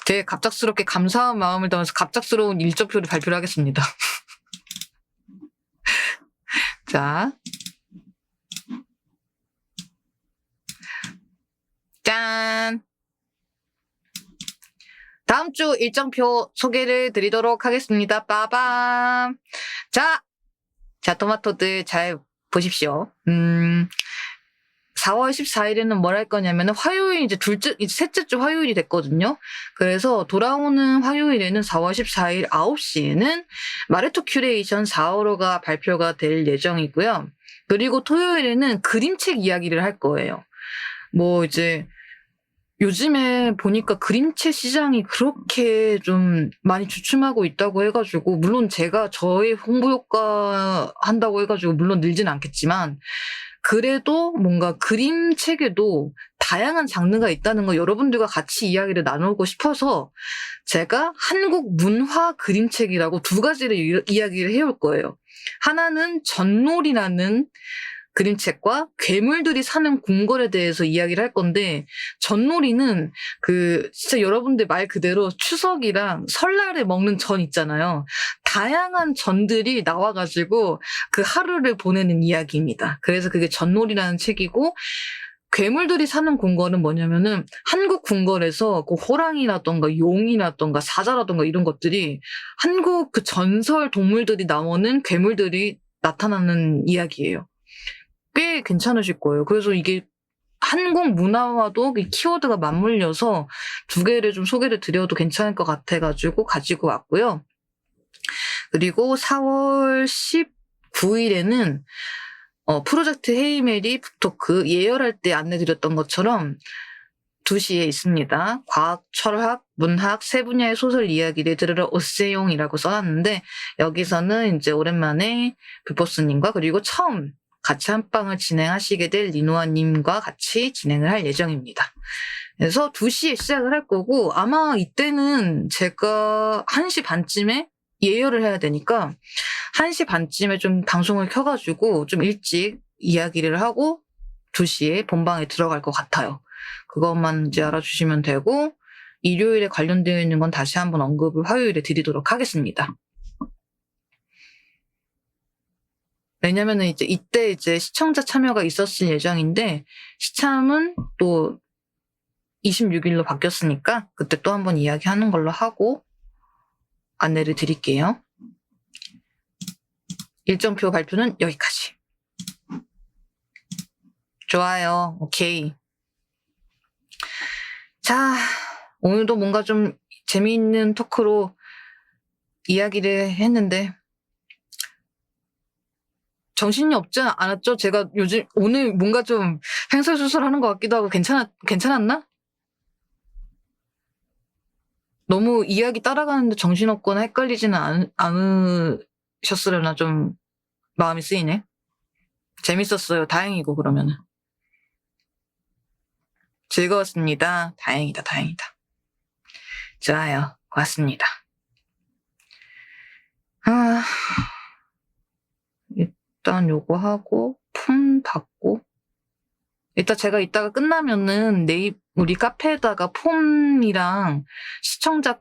되게 갑작스럽게 감사한 마음을 담아서 갑작스러운 일정표를 발표를 하겠습니다. 자, 짠! 다음 주 일정표 소개를 드리도록 하겠습니다. 빠밤! 자, 토마토들 잘 보십시오. 4월 14일에는 뭘 할 거냐면은 화요일 이제 셋째 주 화요일이 됐거든요. 그래서 돌아오는 화요일에는 4월 14일 9시에는 마레토 큐레이션 4월호가 발표가 될 예정이고요. 그리고 토요일에는 그림책 이야기를 할 거예요. 뭐 이제 요즘에 보니까 그림책 시장이 그렇게 좀 많이 주춤하고 있다고 해가지고, 물론 제가 저의 홍보 효과 한다고 해가지고 물론 늘진 않겠지만, 그래도 뭔가 그림책에도 다양한 장르가 있다는 거 여러분들과 같이 이야기를 나누고 싶어서 제가 한국 문화 그림책이라고 두 가지를 이야기를 해올 거예요. 하나는 전놀이라는 그림책과 괴물들이 사는 궁궐에 대해서 이야기를 할 건데, 전놀이는 진짜 여러분들 말 그대로 추석이랑 설날에 먹는 전 있잖아요. 다양한 전들이 나와가지고 그 하루를 보내는 이야기입니다. 그래서 그게 전놀이라는 책이고, 괴물들이 사는 궁궐은 뭐냐면은 한국 궁궐에서 그 호랑이라던가 용이라던가 사자라던가 이런 것들이 한국 그 전설 동물들이 나오는 괴물들이 나타나는 이야기예요. 꽤 괜찮으실 거예요. 그래서 이게 한국 문화와도 키워드가 맞물려서 두 개를 좀 소개를 드려도 괜찮을 것 같아가지고 가지고 왔고요. 그리고 4월 19일에는 프로젝트 헤이메리 북토크 예열할 때 안내드렸던 것처럼 2시에 있습니다. 과학, 철학, 문학 세 분야의 소설 이야기를 들으러 오세용이라고 써놨는데, 여기서는 이제 오랜만에 뷰포스님과 그리고 처음 같이 한방을 진행하시게 될 리노아님과 같이 진행을 할 예정입니다. 그래서 2시에 시작을 할 거고, 아마 이때는 제가 1시 반쯤에 예열을 해야 되니까 1시 반쯤에 좀 방송을 켜가지고 좀 일찍 이야기를 하고 2시에 본방에 들어갈 것 같아요. 그것만 이제 알아주시면 되고, 일요일에 관련되어 있는 건 다시 한번 언급을 화요일에 드리도록 하겠습니다. 왜냐면은 이때 이제 시청자 참여가 있었을 예정인데, 시참은 또 26일로 바뀌었으니까 그때 또 한번 이야기하는 걸로 하고 안내를 드릴게요. 일정표 발표는 여기까지. 좋아요. 오케이. 자, 오늘도 뭔가 좀 재미있는 토크로 이야기를 했는데, 정신이 없지 않았죠? 제가 요즘, 오늘 뭔가 좀 횡설수설하는 것 같기도 하고 괜찮았나? 너무 이야기 따라가는데 정신없거나 헷갈리지는 않으셨으려나 좀 마음이 쓰이네. 재밌었어요. 다행이고, 그러면은. 즐거웠습니다. 다행이다. 좋아요. 고맙습니다. 일단 요거 하고, 품 받고. 일단 제가 이따가 끝나면은 우리 카페에다가 폼이랑 시청자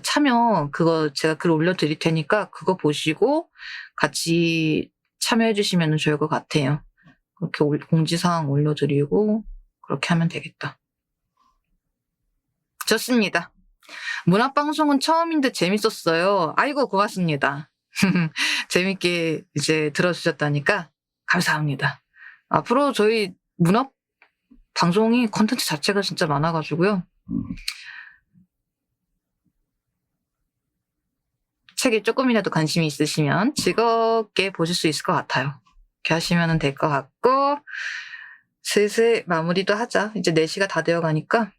참여 그거 제가 글 올려드릴 테니까 그거 보시고 같이 참여해주시면 좋을 것 같아요. 그렇게 공지사항 올려드리고 그렇게 하면 되겠다. 좋습니다. 문학방송은 처음인데 재밌었어요. 아이고, 고맙습니다. 재밌게 이제 들어주셨다니까 감사합니다. 앞으로 저희 문학 방송이 콘텐츠 자체가 진짜 많아가지고요. 책에 조금이라도 관심이 있으시면 즐겁게 보실 수 있을 것 같아요. 이렇게 하시면 될 것 같고 슬슬 마무리도 하자. 이제 4시가 다 되어가니까.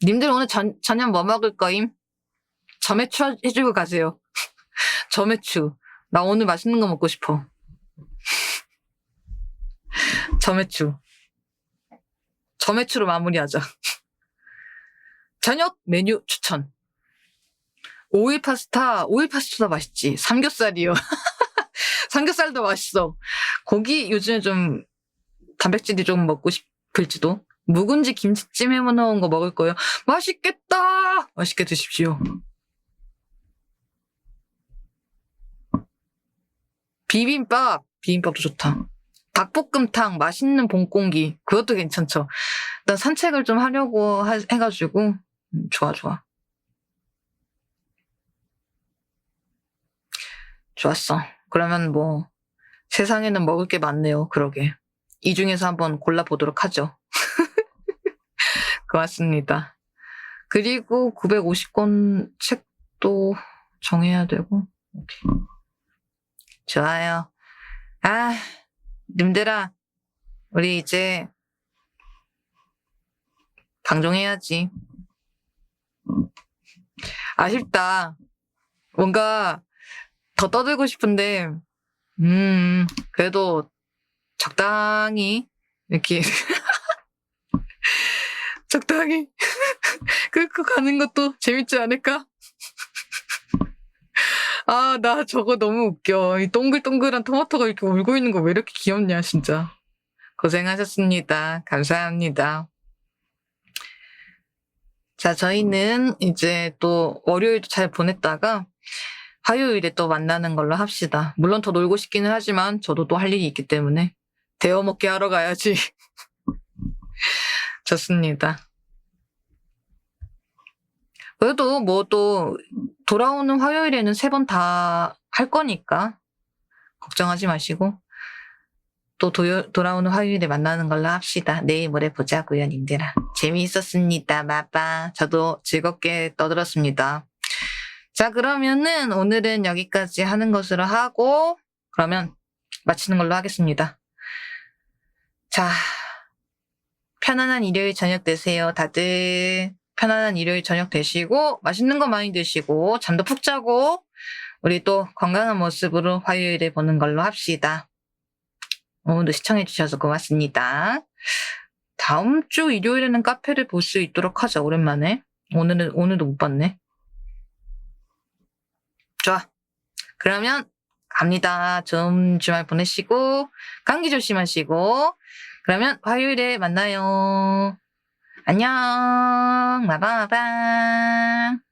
님들 오늘 저녁 뭐 먹을 거임? 점액추 해주고 가세요. 점액추. 나 오늘 맛있는 거 먹고 싶어. 점액추로 마무리하자. 저녁 메뉴 추천. 오일 파스타도 맛있지. 삼겹살이요. 삼겹살도 맛있어. 고기 요즘에 좀 단백질이 좀 먹고 싶을지도. 묵은지 김치찜 해놓은 거 먹을 거예요. 맛있겠다. 맛있게 드십시오. 비빔밥도 좋다. 닭볶음탕, 맛있는 봄공기. 그것도 괜찮죠. 난 산책을 좀 하려고 해가지고 좋아. 좋았어. 그러면 뭐 세상에는 먹을 게 많네요. 그러게. 이 중에서 한번 골라보도록 하죠. 고맙습니다. 그리고 950권 책도 정해야 되고. 오케이. 좋아요. 님들아, 우리 이제 방종해야지. 아쉽다. 뭔가 더 떠들고 싶은데, 그래도 적당히 이렇게 적당히 긁고 가는 것도 재밌지 않을까? 나 저거 너무 웃겨. 이 동글동글한 토마토가 이렇게 울고 있는 거 왜 이렇게 귀엽냐, 진짜. 고생하셨습니다. 감사합니다. 자, 저희는 이제 또 월요일도 잘 보냈다가 화요일에 또 만나는 걸로 합시다. 물론 더 놀고 싶기는 하지만 저도 또 할 일이 있기 때문에 데워먹게 하러 가야지. 좋습니다. 그래도 뭐 또 돌아오는 화요일에는 3번 다 할 거니까 걱정하지 마시고 또 돌아오는 화요일에 만나는 걸로 합시다. 내일 모레 보자고요, 님들아. 재미있었습니다. 마빠. 저도 즐겁게 떠들었습니다. 자, 그러면은 오늘은 여기까지 하는 것으로 하고 그러면 마치는 걸로 하겠습니다. 자, 편안한 일요일 저녁 되세요. 다들 편안한 일요일 저녁 되시고 맛있는 거 많이 드시고 잠도 푹 자고 우리 또 건강한 모습으로 화요일에 보는 걸로 합시다. 오늘도 시청해주셔서 고맙습니다. 다음 주 일요일에는 카페를 볼 수 있도록 하자. 오랜만에. 오늘도 못 봤네. 좋아. 그러면 갑니다. 좋은 주말 보내시고 감기 조심하시고 그러면 화요일에 만나요. 안녕. 마바마바.